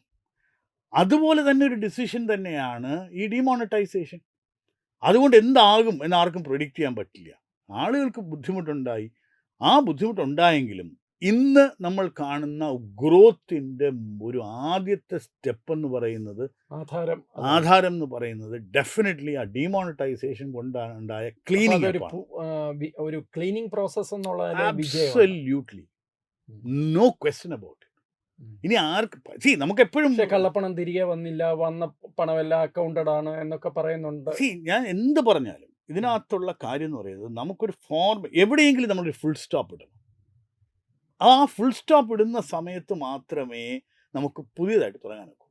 അതുപോലെ തന്നെ ഒരു ഡിസിഷൻ തന്നെയാണ് ഈ ഡിമോണിറ്റൈസേഷൻ. അതുകൊണ്ട് എന്താകും എന്ന് ആർക്കും പ്രെഡിക്റ്റ് ചെയ്യാൻ പറ്റില്ല. ആളുകൾക്ക് ബുദ്ധിമുട്ടുണ്ടായി. ആ ബുദ്ധിമുട്ടുണ്ടായെങ്കിലും ഇന്ന് നമ്മൾ കാണുന്ന ഗ്രോത്തിൻ്റെ ഒരു ആദ്യത്തെ സ്റ്റെപ്പ് എന്ന് പറയുന്നത് ആധാരം എന്ന് പറയുന്നത് ഡെഫിനറ്റ്ലി ആ ഡിമോണിറ്റൈസേഷൻ കൊണ്ടുണ്ടായ ക്ലീനിങ്, ഒരു ക്ലീനിങ് പ്രോസസ് എന്നുള്ള absolutely no question about it. ഇനി ആർക്ക് നമുക്ക് എപ്പോഴും കള്ളപ്പണം തിരികെ വന്നില്ല, വന്ന പണമെല്ലാം അക്കൗണ്ടഡ് ആണ് എന്നൊക്കെ പറയുന്നുണ്ട്. ഞാൻ എന്ത് പറഞ്ഞാലും ഇതിനകത്തുള്ള കാര്യം എന്ന് പറയുന്നത് നമുക്കൊരു ഫോർം എവിടെയെങ്കിലും നമ്മളൊരു ഫുൾ സ്റ്റോപ്പ് ഇടണം. ആ ഫുൾ സ്റ്റോപ്പ് ഇടുന്ന സമയത്ത് മാത്രമേ നമുക്ക് പുതിയതായിട്ട് തുടങ്ങാനൊക്കൂ.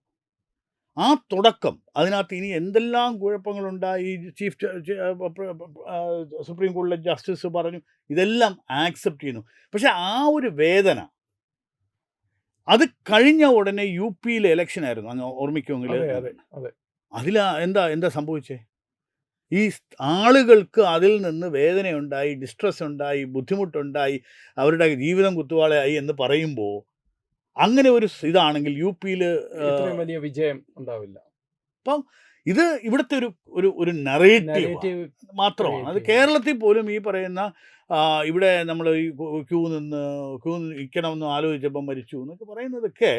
ആ തുടക്കം അതിനകത്ത് ഇനി എന്തെല്ലാം കുഴപ്പങ്ങളുണ്ടായി, സുപ്രീം കോടതിയിലെ ജസ്റ്റിസ് പറഞ്ഞു, ഇതെല്ലാം ആക്സെപ്റ്റ് ചെയ്യുന്നു. പക്ഷെ ആ ഒരു വേദന അത് കഴിഞ്ഞ ഉടനെ യു പിയിലെ ഇലക്ഷൻ ആയിരുന്നു, അങ്ങ് ഓർമ്മിക്കുമെങ്കിൽ. അതിൽ എന്താ സംഭവിച്ചേ? ഈ ആളുകൾക്ക് അതിൽ നിന്ന് വേദനയുണ്ടായി, ഡിസ്ട്രെസ് ഉണ്ടായി, ബുദ്ധിമുട്ടുണ്ടായി, അവരുടെ ജീവിതം കുത്തുവാളയായി എന്ന് പറയുമ്പോൾ അങ്ങനെ ഒരു ഇതാണെങ്കിൽ യു പിയിൽ വലിയ വിജയം ഉണ്ടാവില്ല. അപ്പം ഇത് ഇവിടുത്തെ ഒരു നറേറ്റീവ് മാത്രമാണ്. അത് കേരളത്തിൽ പോലും ഈ പറയുന്ന ഇവിടെ നമ്മൾ ഈ ക്യൂ നിൽക്കണമെന്ന് ആലോചിച്ചപ്പം മരിച്ചു എന്നൊക്കെ പറയുന്നതൊക്കെ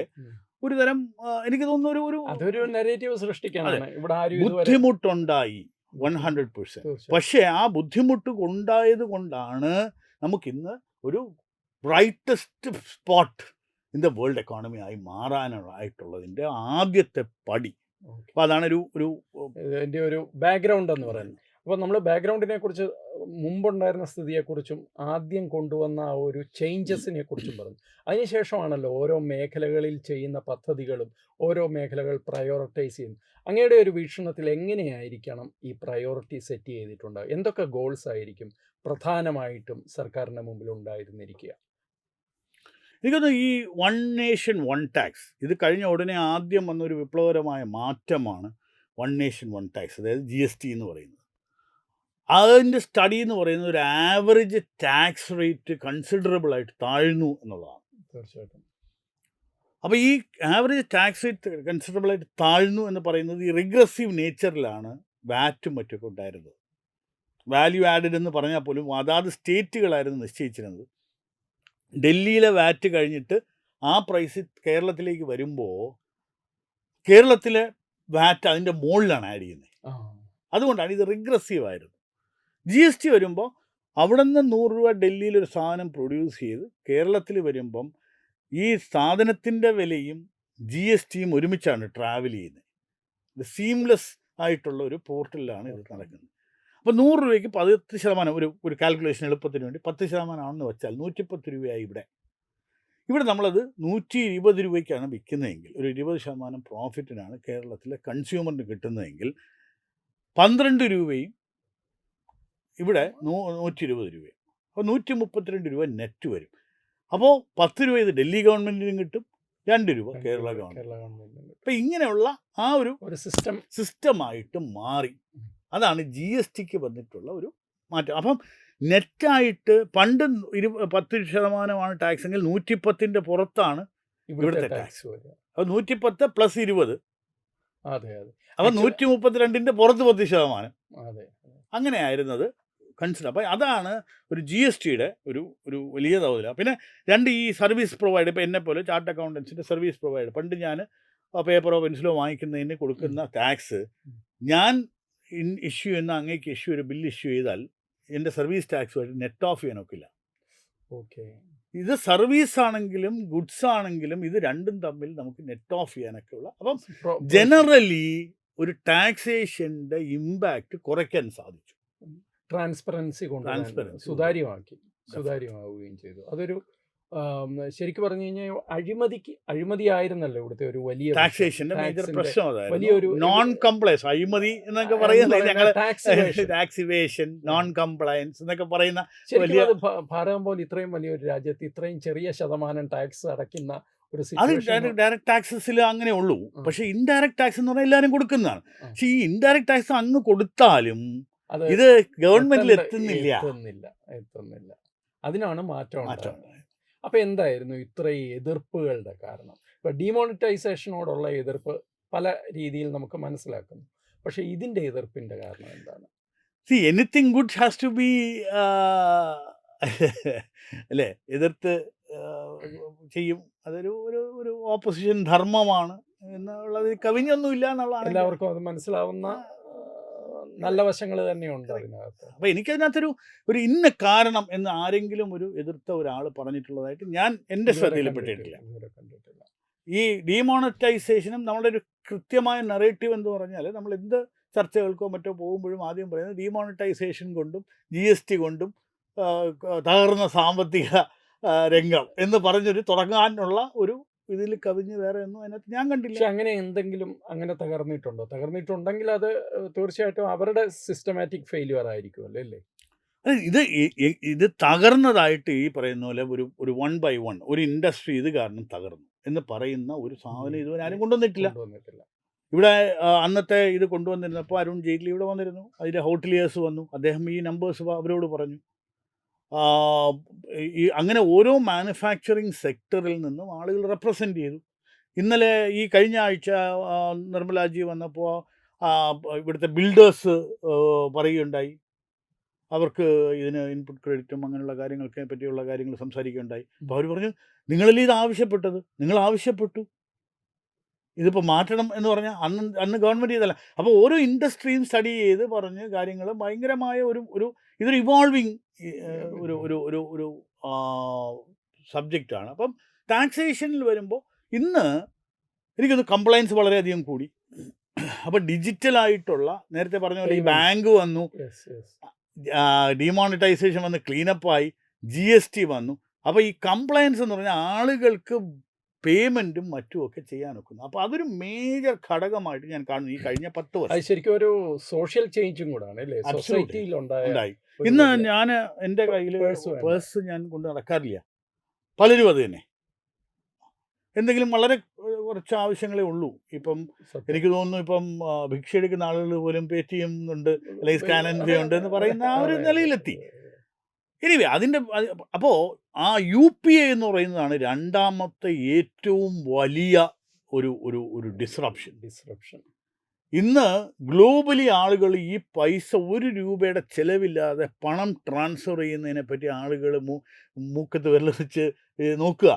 ഒരു തരം എനിക്ക് തോന്നുന്ന അതൊരു നറേറ്റീവ് സൃഷ്ടിക്കാനാണ്. ഇവിടെ ബുദ്ധിമുട്ടുണ്ടായി 100%. പക്ഷേ ആ ബുദ്ധിമുട്ട് ഉണ്ടായത് കൊണ്ടാണ് നമുക്കിന്ന് ഒരു brightest spot in the world economy ആയി മാറാനായിട്ടുള്ളതിൻ്റെ ആദ്യത്തെ പടി. അപ്പോൾ അതാണ് ഇതിൻ്റെ ഒരു ബാക്ക്ഗ്രൗണ്ട് എന്ന് പറയുന്നത്. അപ്പോൾ നമ്മൾ ബാക്ക്ഗ്രൗണ്ടിനെ കുറിച്ച്, മുമ്പുണ്ടായിരുന്ന സ്ഥിതിയെക്കുറിച്ചും ആദ്യം കൊണ്ടുവന്ന ആ ഒരു ചേഞ്ചസിനെ കുറിച്ചും പറഞ്ഞു. അതിനുശേഷമാണല്ലോ ഓരോ മേഖലകളിൽ ചെയ്യുന്ന പദ്ധതികളും ഓരോ മേഖലകൾ പ്രയോറിറ്റൈസ് ചെയ്യുന്നു. അങ്ങയുടെ ഒരു വീക്ഷണത്തിൽ എങ്ങനെയായിരിക്കണം ഈ പ്രയോറിറ്റി സെറ്റ് ചെയ്തിട്ടുണ്ടാകുക? എന്തൊക്കെ ഗോൾസ് ആയിരിക്കും പ്രധാനമായിട്ടും സർക്കാരിൻ്റെ മുമ്പിൽ ഉണ്ടായിരുന്നിരിക്കുക? എനിക്കൊന്ന് ഈ വൺ നേഷൻ വൺ ടാക്സ് ഇത് കഴിഞ്ഞ ഉടനെ ആദ്യം വന്നൊരു വിപ്ലവകരമായ മാറ്റമാണ് വൺ നേഷൻ വൺ ടാക്സ്, അതായത് GST എന്ന് പറയുന്നത്. അതിൻ്റെ സ്റ്റഡി എന്ന് പറയുന്നത് ഒരു ആവറേജ് ടാക്സ് റേറ്റ് കൺസിഡറബിളായിട്ട് താഴ്ന്നു എന്നുള്ളതാണ്. തീർച്ചയായിട്ടും. അപ്പോൾ ഈ ആവറേജ് ടാക്സ് റേറ്റ് കൺസിഡറബിളായിട്ട് താഴ്ന്നു എന്ന് പറയുന്നത് ഈ റിഗ്രസീവ് നേച്ചറിലാണ് വാറ്റും മറ്റൊക്കെ ഉണ്ടായിരുന്നത്. വാല്യൂ ആഡഡ് എന്ന് പറഞ്ഞാൽ പോലും അതാത് സ്റ്റേറ്റുകളായിരുന്നു നിശ്ചയിച്ചിരുന്നത്. ഡൽഹിയിലെ വാറ്റ് കഴിഞ്ഞിട്ട് ആ പ്രൈസ് കേരളത്തിലേക്ക് വരുമ്പോൾ കേരളത്തിലെ വാറ്റ് അതിൻ്റെ മുകളിലാണ് ആഡ് ചെയ്യുന്നത്. അതുകൊണ്ടാണ് ഇത് റിഗ്രസീവ് ആയിരുന്നു. GST വരുമ്പോൾ അവിടെ നിന്ന് 100 രൂപ ഡൽഹിയിലൊരു സാധനം പ്രൊഡ്യൂസ് ചെയ്ത് കേരളത്തിൽ വരുമ്പം ഈ സാധനത്തിൻ്റെ വിലയും GSTയും ഒരുമിച്ചാണ് ട്രാവൽ ചെയ്യുന്നത്. ഇത് സീംലെസ് ആയിട്ടുള്ള ഒരു പോർട്ടലിലാണ് ഇത് നടക്കുന്നത്. അപ്പോൾ 100 രൂപയ്ക്ക് 10% ഒരു കാൽക്കുലേഷൻ എളുപ്പത്തിന് വേണ്ടി 10% വെച്ചാൽ 110 രൂപയായി ഇവിടെ നമ്മളത് 120 രൂപയ്ക്കാണ് വിൽക്കുന്നതെങ്കിൽ ഒരു 20% പ്രോഫിറ്റിനാണ് കേരളത്തിലെ കൺസ്യൂമറിന് കിട്ടുന്നതെങ്കിൽ 12 രൂപയും ഇവിടെ 120 രൂപയും, അപ്പോൾ 132 രൂപ നെറ്റ് വരും. അപ്പോൾ 10 രൂപ ഇത് ഡൽഹി ഗവൺമെൻറ്റിനും കിട്ടും, 2 രൂപ കേരള ഗവൺമെൻറ്. അപ്പോൾ ഇങ്ങനെയുള്ള ആ ഒരു സിസ്റ്റമായിട്ട് മാറി. അതാണ് GSTക്ക് വന്നിട്ടുള്ള ഒരു മാറ്റം. അപ്പം നെറ്റായിട്ട് പണ്ട് 10% ടാക്സ് എങ്കിൽ 110ൻ്റെ പുറത്താണ് ഇവിടുത്തെ ടാക്സ്. അപ്പോൾ 110 + 20, അതെ അതെ അപ്പം 132ൻ്റെ പുറത്ത് 10%. അതെ അങ്ങനെയായിരുന്നത് കൺസിഡർ. അപ്പം അതാണ് ഒരു GSTയുടെ ഒരു വലിയ തോതിൽ. പിന്നെ രണ്ട് ഈ സർവീസ് പ്രൊവൈഡർ, ഇപ്പോൾ എന്നെപ്പോലെ ചാർട്ട് അക്കൗണ്ടൻസിൻ്റെ സർവീസ് പ്രൊവൈഡർ, പണ്ട് ഞാൻ പേപ്പറോ പെൻസിലോ വാങ്ങിക്കുന്നതിന് കൊടുക്കുന്ന ടാക്സ് ഞാൻ ഇഷ്യൂ ചെയ്യുന്ന അങ്ങേക്ക് ഒരു ബില്ല് ഇഷ്യൂ ചെയ്താൽ എൻ്റെ സർവീസ് ടാക്സുമായിട്ട് നെറ്റ് ഓഫ് ചെയ്യാൻ ഒക്കില്ല. ഓക്കെ. ഇത് സർവീസ് ആണെങ്കിലും ഗുഡ്സ് ആണെങ്കിലും ഇത് രണ്ടും തമ്മിൽ നമുക്ക് നെറ്റ് ഓഫ് ചെയ്യാനൊക്കെ ഉള്ള. അപ്പം ജനറലി ഒരു ടാക്സേഷൻ്റെ ഇമ്പാക്റ്റ് കുറയ്ക്കാൻ സാധിച്ചു. ട്രാൻസ്പെറൻസി കൊണ്ട് സുതാര്യമാവുകയും ചെയ്തു. അതൊരു ശരിക്കും പറഞ്ഞു കഴിഞ്ഞാൽ അഴിമതിയായിരുന്നല്ലോ ഇവിടുത്തെ ഒരു വലിയ ടാക്സേഷന്റെ മേജർ പ്രശ്നം. അതായത് നോൺ കംപ്ലയൻസ്, അഴിമതി എന്നൊക്കെ പറയുന്നത് ഞങ്ങൾ ടാക്സ് ഇവേഷൻ, നോൺ കംപ്ലയൻസ് എന്നൊക്കെ പറയുന്ന വലിയ ഭാരതം പോലെ ഇത്രയും വലിയൊരു രാജ്യത്ത് ഇത്രയും ചെറിയ ശതമാനം ടാക്സ് അടയ്ക്കുന്ന ഒരു അത് ഡയറക്റ്റ് ടാക്സസിൽ അങ്ങനെ ഉള്ളൂ. പക്ഷെ ഇൻഡയറക്റ്റ് ടാക്സ് എന്ന് പറഞ്ഞാൽ എല്ലാവരും കൊടുക്കുന്നതാണ്. പക്ഷെ ഈ ഇൻഡയറക്റ്റ് ടാക്സ് അങ്ങ് കൊടുത്താലും ഇത് ഗവൺമെന്റിൽ എത്തുന്നില്ല. അതിനാണ് മാറ്റം. അപ്പൊ എന്തായിരുന്നു ഇത്രയും എതിർപ്പുകളുടെ കാരണം? ഇപ്പൊ ഡിമോണിറ്റൈസേഷനോടുള്ള എതിർപ്പ് പല രീതിയിൽ നമുക്ക് മനസ്സിലാക്കുന്നു. പക്ഷെ ഇതിന്റെ എതിർപ്പിന്റെ കാരണം എന്താണ്? Anything good has to be അല്ലേ, എതിർത്ത് ചെയ്യും. അതൊരു ഒരു ഓപ്പോസിഷൻ ധർമ്മമാണ് എന്നുള്ളത് കവിഞ്ഞൊന്നുമില്ല എന്നുള്ളതാണ്. എല്ലാവർക്കും അത് മനസ്സിലാവുന്ന നല്ല വശങ്ങൾ തന്നെയുണ്ട് അതിനകത്ത്. അപ്പോൾ എനിക്കതിനകത്തൊരു ഇന്ന കാരണം എന്ന് ആരെങ്കിലും ഒരു എതിർത്ത ഒരാൾ പറഞ്ഞിട്ടുള്ളതായിട്ട് ഞാൻ എൻ്റെ ശ്രദ്ധയിൽപ്പെട്ടിട്ടില്ല. ഈ ഡിമോണറ്റൈസേഷനും നമ്മുടെ ഒരു കൃത്യമായ നറേറ്റീവ് എന്ന് പറഞ്ഞാൽ നമ്മൾ എന്ത് ചർച്ചകൾക്കോ മറ്റോ പോകുമ്പോഴും ആദ്യം പറയുന്നത് ഡിമോണറ്റൈസേഷൻ കൊണ്ടും GST കൊണ്ടും തകർന്ന സാമ്പത്തിക രംഗം എന്ന് പറഞ്ഞൊരു തുടങ്ങാനുള്ള ഒരു ഇതിൽ കവിഞ്ഞ് വേറെ ഒന്നും അതിനകത്ത് ഞാൻ കണ്ടില്ല. പക്ഷെ അങ്ങനെ എന്തെങ്കിലും അങ്ങനെ തകർന്നിട്ടുണ്ടോ? തകർന്നിട്ടുണ്ടെങ്കിൽ അത് തീർച്ചയായിട്ടും അവരുടെ സിസ്റ്റമാറ്റിക് ഫെയിലിയർ ആയിരിക്കുമല്ലോ അല്ലേ? ഇത് തകർന്നതായിട്ട് ഈ പറയുന്ന പോലെ ഒരു 1 by 1 ഒരു ഇൻഡസ്ട്രി ഇത് കാരണം തകർന്നു എന്ന് പറയുന്ന ഒരു സാധനം ഇതുവരെ ആരും കൊണ്ടുവന്നിട്ടില്ല. ഇവിടെ അന്നത്തെ ഇത് കൊണ്ടുവന്നിരുന്നപ്പോൾ അരുൺ ജെയ്റ്റ്ലി ഇവിടെ വന്നിരുന്നു, അതിൻ്റെ ഹോട്ടലിയേഴ്സ് വന്നു, അദ്ദേഹം ഈ നമ്പേഴ്സ് അവരോട് പറഞ്ഞു. ഈ അങ്ങനെ ഓരോ മാനുഫാക്ചറിങ് സെക്ടറിൽ നിന്നും ആളുകൾ റെപ്രസെൻ്റ് ചെയ്തു. ഇന്നലെ ഈ കഴിഞ്ഞ ആഴ്ച നിർമ്മലാജി വന്നപ്പോൾ ഇവിടുത്തെ ബിൽഡേഴ്സ് പറയുകയുണ്ടായി, അവർക്ക് ഇതിന് ഇൻപുട്ട് ക്രെഡിറ്റും അങ്ങനെയുള്ള കാര്യങ്ങളൊക്കെ പറ്റിയുള്ള കാര്യങ്ങൾ സംസാരിക്കുകയുണ്ടായി. അപ്പോൾ അവർ പറഞ്ഞു, നിങ്ങളല്ലേ ഇത് ആവശ്യപ്പെട്ടത്, നിങ്ങൾ ആവശ്യപ്പെട്ടു, ഇതിപ്പോൾ മാറ്റണം എന്ന് പറഞ്ഞാൽ അന്ന് ഗവൺമെൻറ് ചെയ്തല്ല. അപ്പോൾ ഓരോ ഇൻഡസ്ട്രിയും സ്റ്റഡി ചെയ്ത് പറഞ്ഞ് കാര്യങ്ങൾ ഭയങ്കരമായ ഇതൊരു ഇവോൾവിങ് ഒരു സബ്ജക്റ്റാണ്. അപ്പം ടാക്സേഷനിൽ വരുമ്പോൾ ഇന്ന് എനിക്കൊന്ന് കംപ്ലയൻസ് വളരെയധികം കൂടി. അപ്പോൾ ഡിജിറ്റലായിട്ടുള്ള നേരത്തെ പറഞ്ഞ പോലെ ഈ ബാങ്ക് വന്നു, ഡിമോണിറ്റൈസേഷൻ വന്ന്, ക്ലീനപ്പായി, GST വന്നു. അപ്പോൾ ഈ കംപ്ലയൻസ് എന്ന് പറഞ്ഞാൽ ആളുകൾക്ക് പേയ്മെൻറ്റും മറ്റുമൊക്കെ ചെയ്യാൻ ഒക്കുന്നു. അപ്പോൾ അതൊരു മേജർ ഘടകമായിട്ട് ഞാൻ കാണുന്നു ഈ കഴിഞ്ഞ 10 വർഷം. ശരിക്കും ഒരു സോഷ്യൽ ചേഞ്ചും കൂടാണ് അല്ലേ സൊസൈറ്റിയിൽ ഉണ്ടായി. ഇന്ന് ഞാൻ എൻ്റെ കയ്യിൽ പേഴ്സ് ഞാൻ കൊണ്ട് നടക്കാറില്ല. പലരും അത് തന്നെ, എന്തെങ്കിലും വളരെ കുറച്ച് ആവശ്യങ്ങളേ ഉള്ളൂ. ഇപ്പം എനിക്ക് തോന്നുന്നു ഇപ്പം ഭിക്ഷ എടുക്കുന്ന ആളുകൾ പോലും Paytm ഉണ്ട്, അല്ലെങ്കിൽ സ്കാൻ ആൻഡ് പേ ഉണ്ട് എന്ന് പറയുന്ന ആ ഒരു നിലയിലെത്തി. എനിവേ അപ്പോൾ ആ UPI എന്ന് പറയുന്നതാണ് രണ്ടാമത്തെ ഏറ്റവും വലിയ ഒരു ഡിസ്റപ്ഷൻ. ഇന്ന് ഗ്ലോബലി ആളുകൾ ഈ പൈസ 1 രൂപയുടെ ചിലവില്ലാതെ പണം ട്രാൻസ്ഫർ ചെയ്യുന്നതിനെ പറ്റി ആളുകൾ മൂക്കത്ത് വിരൽ വെച്ച് നോക്കുക.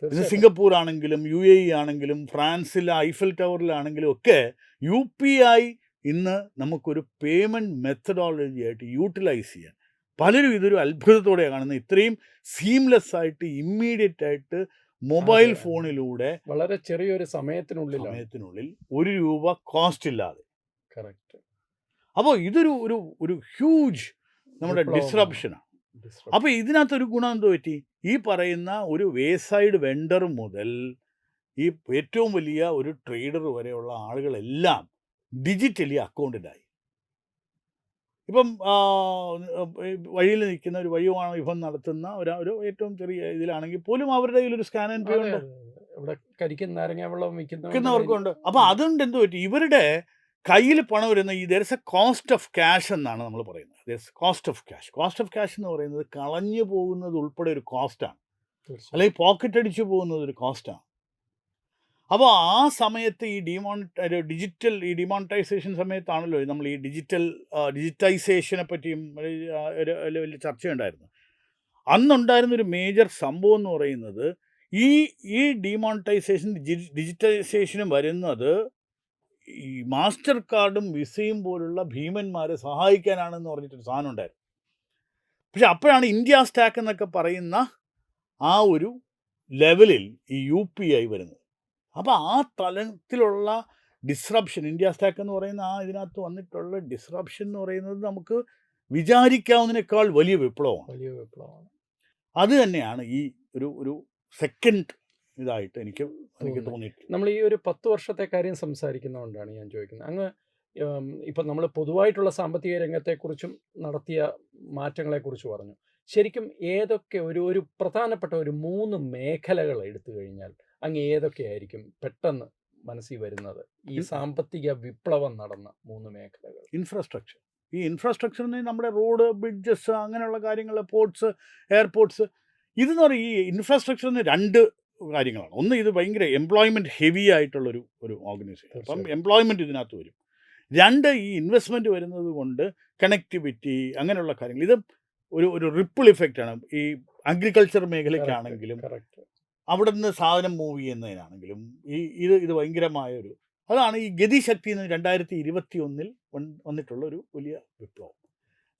ഇന്ന് സിംഗപ്പൂർ ആണെങ്കിലും UAE ആണെങ്കിലും ഫ്രാൻസിലെ ഐഫൽ ടവറിലാണെങ്കിലും ഒക്കെ UPI ഇന്ന് നമുക്കൊരു പേയ്മെൻറ്റ് മെത്തഡോളജി ആയിട്ട് യൂട്ടിലൈസ് ചെയ്യാൻ പലരും ഇതൊരു അത്ഭുതത്തോടെയാണ് കാണുന്നത്. ഇത്രയും സീംലെസ് ആയിട്ട് ഇമ്മീഡിയറ്റ് ആയിട്ട് മൊബൈൽ ഫോണിലൂടെ വളരെ ചെറിയൊരു സമയത്തിനുള്ളിൽ 1 രൂപ കോസ്റ്റ് ഇല്ലാതെ. കറക്റ്റ്. അപ്പോൾ ഇതൊരു ഹ്യൂജ് നമ്മുടെ ഡിസ്റപ്ഷനാണ്. അപ്പോൾ ഇതിനകത്തൊരു ഗുണം എന്തോ പറ്റി, ഈ പറയുന്ന ഒരു വേസൈഡ് വെണ്ടർ മുതൽ ഈ ഏറ്റവും വലിയ ഒരു ട്രേഡർ വരെയുള്ള ആളുകളെല്ലാം ഡിജിറ്റലി അക്കൗണ്ടഡായി. ഇപ്പം വഴിയിൽ നിൽക്കുന്ന ഒരു വഴിയുമാണ് ഇവൻ നടത്തുന്ന ഒരു ഏറ്റവും ചെറിയ ഇതിലാണെങ്കിൽ പോലും അവരുടെ കയ്യിൽ ഒരു സ്കാൻ ആൻഡ് പേ ഉണ്ട്, ഇവിടെ കരിക്കും നാരങ്ങ വെള്ളം വിൽക്കുന്നവർക്കുണ്ട്. അപ്പോൾ അതുകൊണ്ട് എന്ത് പറ്റി, ഇവരുടെ കയ്യിൽ പണം വരുന്ന ഈ there is A cost of cash എന്നാണ് നമ്മൾ പറയുന്നത്. There is cost of cash. Cost of cash എന്ന് പറയുന്നത് കളഞ്ഞു പോകുന്നത് ഉൾപ്പെടെ ഒരു കോസ്റ്റാണ്, അല്ലെങ്കിൽ പോക്കറ്റ് അടിച്ചു പോകുന്നത് ഒരു കോസ്റ്റാണ്. അപ്പോൾ ആ സമയത്ത് ഈ ഡിമോണിറ്റൈസേഷൻ സമയത്താണല്ലോ നമ്മൾ ഈ ഡിജിറ്റൈസേഷനെ പറ്റിയും ഒരു വലിയ ചർച്ചയുണ്ടായിരുന്നു. അന്നുണ്ടായിരുന്നൊരു മേജർ സംഭവം എന്ന് പറയുന്നത് ഈ ഡിമോണിറ്റൈസേഷൻ ഡിജിറ്റൈസേഷനും വരുന്നത് ഈ മാസ്റ്റർ കാർഡും വിസയും പോലുള്ള ഭീമന്മാരെ സഹായിക്കാനാണെന്ന് പറഞ്ഞിട്ടൊരു സാധനം ഉണ്ടായിരുന്നു. പക്ഷെ അപ്പോഴാണ് ഇന്ത്യ സ്റ്റാക്ക് എന്നൊക്കെ പറയുന്ന ആ ഒരു ലെവലിൽ ഈ UPI വരുന്നത്. അപ്പോൾ ആ തലത്തിലുള്ള ഡിസ്റപ്ഷൻ, ഇന്ത്യ സ്റ്റാക്ക് എന്ന് പറയുന്ന ആ ഇതിനകത്ത് വന്നിട്ടുള്ള ഡിസ്റപ്ഷൻ എന്ന് പറയുന്നത് നമുക്ക് വിചാരിക്കാവുന്നതിനേക്കാൾ വലിയ വിപ്ലവമാണ്. അത് തന്നെയാണ് ഈ ഒരു സെക്കൻഡ് ഇതായിട്ട് എനിക്ക് തോന്നിയിട്ടുണ്ട്. നമ്മൾ ഈ ഒരു 10 വർഷത്തെ കാര്യം സംസാരിക്കുന്നതുകൊണ്ടാണ് ഞാൻ ചോദിക്കുന്നത്. അങ്ങ് ഇപ്പം നമ്മൾ പൊതുവായിട്ടുള്ള സാമ്പത്തിക രംഗത്തെക്കുറിച്ചും നടത്തിയ മാറ്റങ്ങളെക്കുറിച്ച് പറഞ്ഞു. ശരിക്കും ഏതൊക്കെ ഒരു പ്രധാനപ്പെട്ട ഒരു 3 മേഖലകൾ എടുത്തു കഴിഞ്ഞാൽ അങ്ങ് ഏതൊക്കെയായിരിക്കും പെട്ടെന്ന് മനസ്സിൽ വരുന്നത്? ഈ സാമ്പത്തിക വിപ്ലവം നടന്ന 3 മേഖലകൾ. ഇൻഫ്രാസ്ട്രക്ചർ. ഈ ഇൻഫ്രാസ്ട്രക്ചറിന് നമ്മുടെ റോഡ്, ബ്രിഡ്ജസ്, അങ്ങനെയുള്ള കാര്യങ്ങൾ, പോർട്സ്, എയർപോർട്ട്സ്, ഇതെന്ന് പറഞ്ഞാൽ ഈ ഇൻഫ്രാസ്ട്രക്ചറിന് 2 കാര്യങ്ങളാണ്. ഒന്ന്, ഇത് ഭയങ്കര എംപ്ലോയ്മെൻറ്റ് ഹെവി ആയിട്ടുള്ളൊരു ഓർഗനൈസേഷൻ, അപ്പം എംപ്ലോയ്മെൻറ്റ് ഇതിനകത്ത് വരും. 2, ഈ ഇൻവെസ്റ്റ്മെൻറ്റ് വരുന്നത് കൊണ്ട് കണക്ടിവിറ്റി, അങ്ങനെയുള്ള കാര്യങ്ങൾ. ഇത് ഒരു റിപ്പിൾ ഇഫക്റ്റാണ്. ഈ അഗ്രികൾച്ചർ മേഖലയ്ക്കാണെങ്കിലും അവിടെ നിന്ന് സാധനം മൂവ് ചെയ്യുന്നതിനാണെങ്കിലും ഇത് ഭയങ്കരമായൊരു അതാണ് ഈ ഗതിശക്തി എന്ന് 2021 വന്നിട്ടുള്ള ഒരു വലിയ വിപ്ലവം.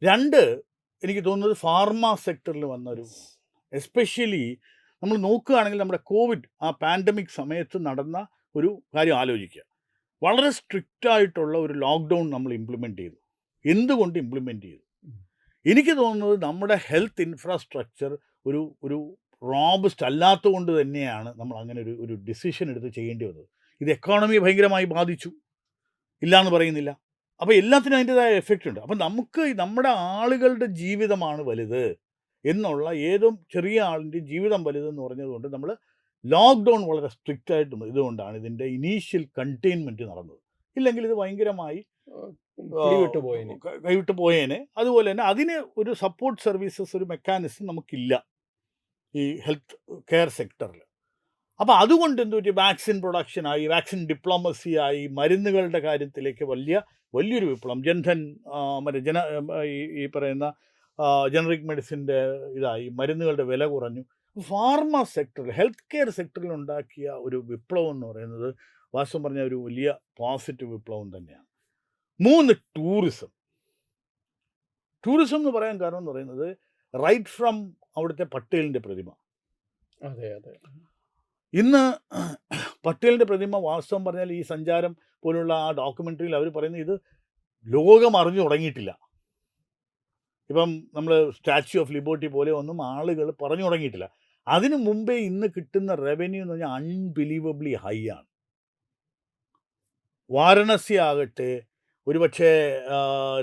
2, എനിക്ക് തോന്നുന്നത് ഫാർമ സെക്ടറിൽ വന്നൊരു, എസ്പെഷ്യലി നമ്മൾ നോക്കുകയാണെങ്കിൽ നമ്മുടെ കോവിഡ് ആ പാൻഡമിക് സമയത്ത് നടന്ന ഒരു കാര്യം ആലോചിക്കുക. വളരെ സ്ട്രിക്റ്റായിട്ടുള്ള ഒരു ലോക്ക്ഡൗൺ നമ്മൾ ഇംപ്ലിമെൻ്റ് ചെയ്തു. എന്തുകൊണ്ട് ഇംപ്ലിമെൻ്റ് ചെയ്തു? എനിക്ക് തോന്നുന്നത് നമ്മുടെ ഹെൽത്ത് ഇൻഫ്രാസ്ട്രക്ചർ ഒരു റോബസ്റ്റ് അല്ലാത്തത് കൊണ്ട് തന്നെയാണ് നമ്മൾ അങ്ങനെ ഒരു ഡിസിഷൻ എടുത്ത് ചെയ്യേണ്ടി വന്നത്. ഇത് എക്കോണമിയെ ഭയങ്കരമായി ബാധിച്ചു, ഇല്ലയെന്ന് പറയുന്നില്ല. അപ്പോൾ എല്ലാത്തിനും അതിൻ്റെതായ എഫക്റ്റ് ഉണ്ട്. അപ്പം നമുക്ക് നമ്മുടെ ആളുകളുടെ ജീവിതമാണ് വലുത് എന്നുള്ള, ഏതും ചെറിയ ആളിൻ്റെ ജീവിതം വലുതെന്ന് പറഞ്ഞതുകൊണ്ട് നമ്മൾ ലോക്ക്ഡൗൺ വളരെ സ്ട്രിക്റ്റായിട്ടും ഇതുകൊണ്ടാണ് ഇതിൻ്റെ ഇനീഷ്യൽ കണ്ടെയ്ൻമെൻറ്റ് നടന്നത്. ഇല്ലെങ്കിൽ ഇത് ഭയങ്കരമായി കൈവിട്ട് പോയേനെ. അതുപോലെ തന്നെ അതിന് ഒരു സപ്പോർട്ട് സർവീസസ്, ഒരു മെക്കാനിസം നമുക്കില്ല ഈ ഹെൽത്ത് കെയർ സെക്ടറിൽ. അപ്പോൾ അതുകൊണ്ട് എന്ത് പറ്റി, വാക്സിൻ പ്രൊഡക്ഷനായി, വാക്സിൻ ഡിപ്ലോമസിയായി, മരുന്നുകളുടെ കാര്യത്തിലേക്ക് വലിയൊരു വിപ്ലവം. ജൻധൻ ഈ പറയുന്ന ജനറിക് മെഡിസിൻ്റെ ഇതായി, മരുന്നുകളുടെ വില കുറഞ്ഞു. ഫാർമ സെക്ടറിൽ, ഹെൽത്ത് കെയർ സെക്ടറിൽ ഉണ്ടാക്കിയ ഒരു വിപ്ലവം എന്ന് പറയുന്നത് വാസ്തവം പറഞ്ഞാൽ ഒരു വലിയ പോസിറ്റീവ് വിപ്ലവം തന്നെയാണ്. 3, ടൂറിസം എന്ന് പറയാൻ കാരണം എന്ന് പറയുന്നത് റൈറ്റ് ഫ്രം അവിടുത്തെ പട്ടേലിൻ്റെ പ്രതിമ. അതെ. ഇന്ന് പട്ടേലിൻ്റെ പ്രതിമ വാസ്തവം പറഞ്ഞാൽ ഈ സഞ്ചാരം പോലുള്ള ആ ഡോക്യുമെൻ്ററിയിൽ അവർ പറയുന്നത് ഇത് ലോകം അറിഞ്ഞു തുടങ്ങിയിട്ടില്ല. ഇപ്പം നമ്മൾ സ്റ്റാച്യു ഓഫ് ലിബർട്ടി പോലെ ഒന്നും ആളുകൾ പറഞ്ഞു തുടങ്ങിയിട്ടില്ല. അതിനു മുമ്പേ ഇന്ന് കിട്ടുന്ന റവന്യൂ എന്ന് പറഞ്ഞാൽ അൺബിലീവബിളി ഹൈ ആണ്. വാരണസി ആകട്ടെ, ഒരുപക്ഷെ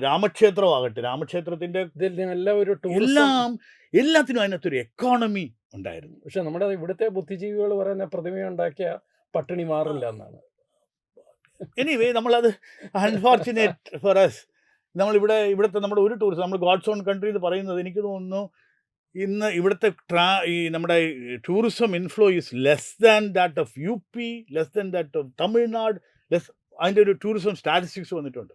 രാമക്ഷേത്രമാകട്ടെ, രാമക്ഷേത്രത്തിൻ്റെ എല്ലാത്തിനും അതിനകത്തൊരു എക്കോണമി ഉണ്ടായിരുന്നു. പക്ഷെ നമ്മുടെ ഇവിടുത്തെ ബുദ്ധിജീവികൾ പറയുന്ന പ്രതിമയുണ്ടാക്കിയ പട്ടിണി മാറില്ല എന്നാണ്. എനിവേ, നമ്മളത് അൺഫോർച്ചുനേറ്റ് ഫോർ അസ്, ഇവിടുത്തെ നമ്മുടെ ഒരു ടൂറിസം, നമ്മൾ ഗോഡ്സ് ഓൺ കൺട്രി എന്ന് പറയുന്നത്, എനിക്ക് തോന്നുന്നു ഇന്ന് ഇവിടുത്തെ ഈ നമ്മുടെ tourism inflow is less than that of UP, less than that of Tamil Nadu, അതിൻ്റെ ഒരു ടൂറിസം സ്റ്റാറ്റിസ്റ്റിക്സ് വന്നിട്ടുണ്ട്.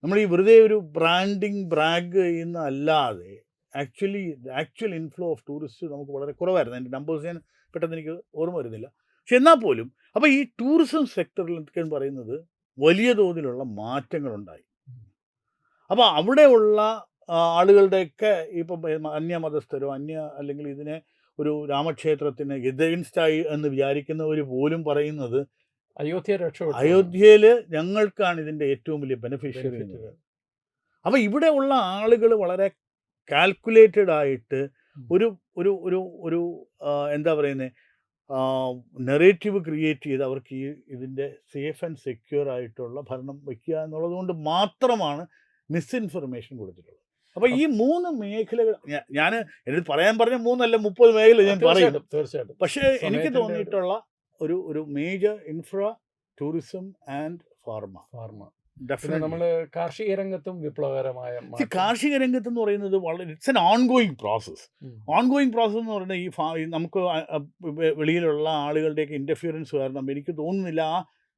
നമ്മൾ ഈ വെറുതെ ഒരു ബ്രാഗ് ചെയ്യുന്ന അല്ലാതെ ആക്ച്വൽ ഇൻഫ്ലോ ഓഫ് ടൂറിസ്റ്റ് നമുക്ക് വളരെ കുറവായിരുന്നു. അതിൻ്റെ നമ്പേഴ്സ് ഞാൻ പെട്ടെന്ന് എനിക്ക് ഓർമ്മ വരുന്നില്ല. പക്ഷെ എന്നാൽ പോലും അപ്പോൾ ഈ ടൂറിസം സെക്ടറിൽ എന്നൊക്കെ പറയുന്നത് വലിയ തോതിലുള്ള മാറ്റങ്ങളുണ്ടായി. അപ്പോൾ അവിടെയുള്ള ആളുകളുടെയൊക്കെ ഇപ്പം അന്യമതസ്ഥരോ അല്ലെങ്കിൽ ഇതിനെ ഒരു രാമക്ഷേത്രത്തിന് എഗെയിൻസ്റ്റായി എന്ന് വിചാരിക്കുന്നവർ പോലും പറയുന്നത് അയോധ്യയിൽ ഞങ്ങൾക്കാണ് ഇതിൻ്റെ ഏറ്റവും വലിയ ബെനിഫിഷ്യറി. അപ്പോൾ ഇവിടെ ഉള്ള ആളുകൾ വളരെ കാൽക്കുലേറ്റഡ് ആയിട്ട് ഒരു എന്താ പറയുന്നത്, നെറേറ്റീവ് ക്രിയേറ്റ് ചെയ്ത് അവർക്ക് ഇതിൻ്റെ സേഫ് ആൻഡ് സെക്യൂർ ആയിട്ടുള്ള ഭരണം വയ്ക്കുക എന്നുള്ളത് കൊണ്ട് മാത്രമാണ് മിസ്ഇൻഫർമേഷൻ കൊടുത്തിട്ടുള്ളത്. അപ്പോൾ ഈ 3 മേഖലകൾ ഞാൻ എന്നിട്ട് പറയാൻ പറഞ്ഞ 3 അല്ല 30 മേഖല ഞാൻ പറയും തീർച്ചയായിട്ടും. പക്ഷേ എനിക്ക് തോന്നിയിട്ടുള്ള ഒരു മേജർ ടൂറിസം ആൻഡ് ഫാർമ പിന്നെ ഡെഫിനറ്റ്ലി. നമ്മൾ കാർഷിക രംഗത്തും വിപ്ലവകരമായ മാറ്റം. കാർഷിക രംഗത്ത് എന്ന് പറയുന്നത് വളരെ ഇറ്റ്സ് എൻ ഓൺഗോയിങ് പ്രോസസ്സ്. ഉം. ഓൺഗോയിങ് പ്രോസസ്സ് എന്ന് പറയുന്നത് ഈ നമുക്ക് വെളിയിലുള്ള ആളുകളുടെയൊക്കെ ഇൻ്റർഫിയറൻസ് കാരണം എനിക്ക് തോന്നുന്നില്ല